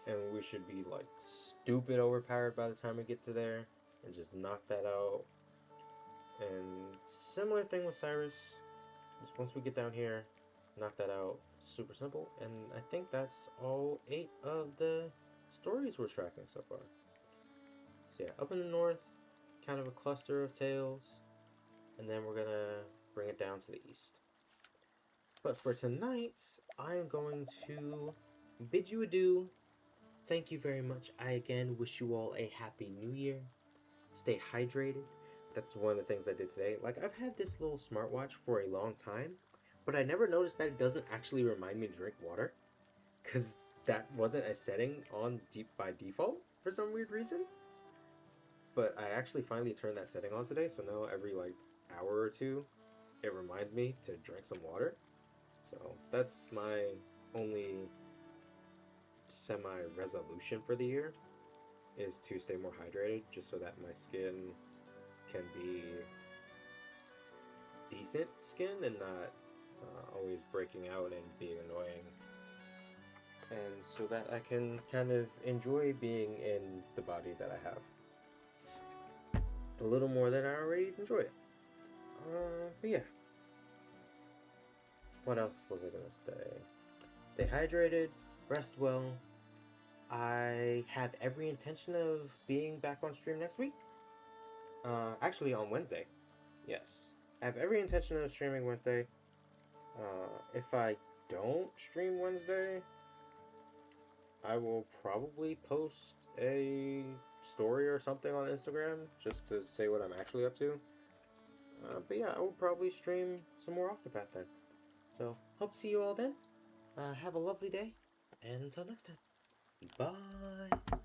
and we should be like stupid overpowered by the time we get to there and just knock that out. And similar thing with Cyrus, just once we get down here, knock that out. Super simple. And I think that's all 8 of the stories we're tracking so far. So yeah, up in the north, kind of a cluster of tales, and then we're gonna bring it down to the east. But for tonight, I'm going to bid you adieu. Thank you very much. I again wish you all a happy new year. Stay hydrated. That's one of the things I did today. Like, I've had this little smartwatch for a long time, but I never noticed that it doesn't actually remind me to drink water, because that wasn't a setting on by default for some weird reason. But I actually finally turned that setting on today, so now every like hour or two it reminds me to drink some water. So that's my only semi-resolution for the year, is to stay more hydrated, just so that my skin can be decent skin and not always breaking out and being annoying, and so that I can kind of enjoy being in the body that I have a little more than I already enjoy it. But yeah, what else was I gonna say? Stay hydrated, rest well. I have every intention of being back on stream next week. Actually on Wednesday. Yes. I have every intention of streaming Wednesday. If I don't stream Wednesday, I will probably post a story or something on Instagram just to say what I'm actually up to. But yeah, I will probably stream some more Octopath then. So, hope to see you all then. Have a lovely day, and until next time, bye!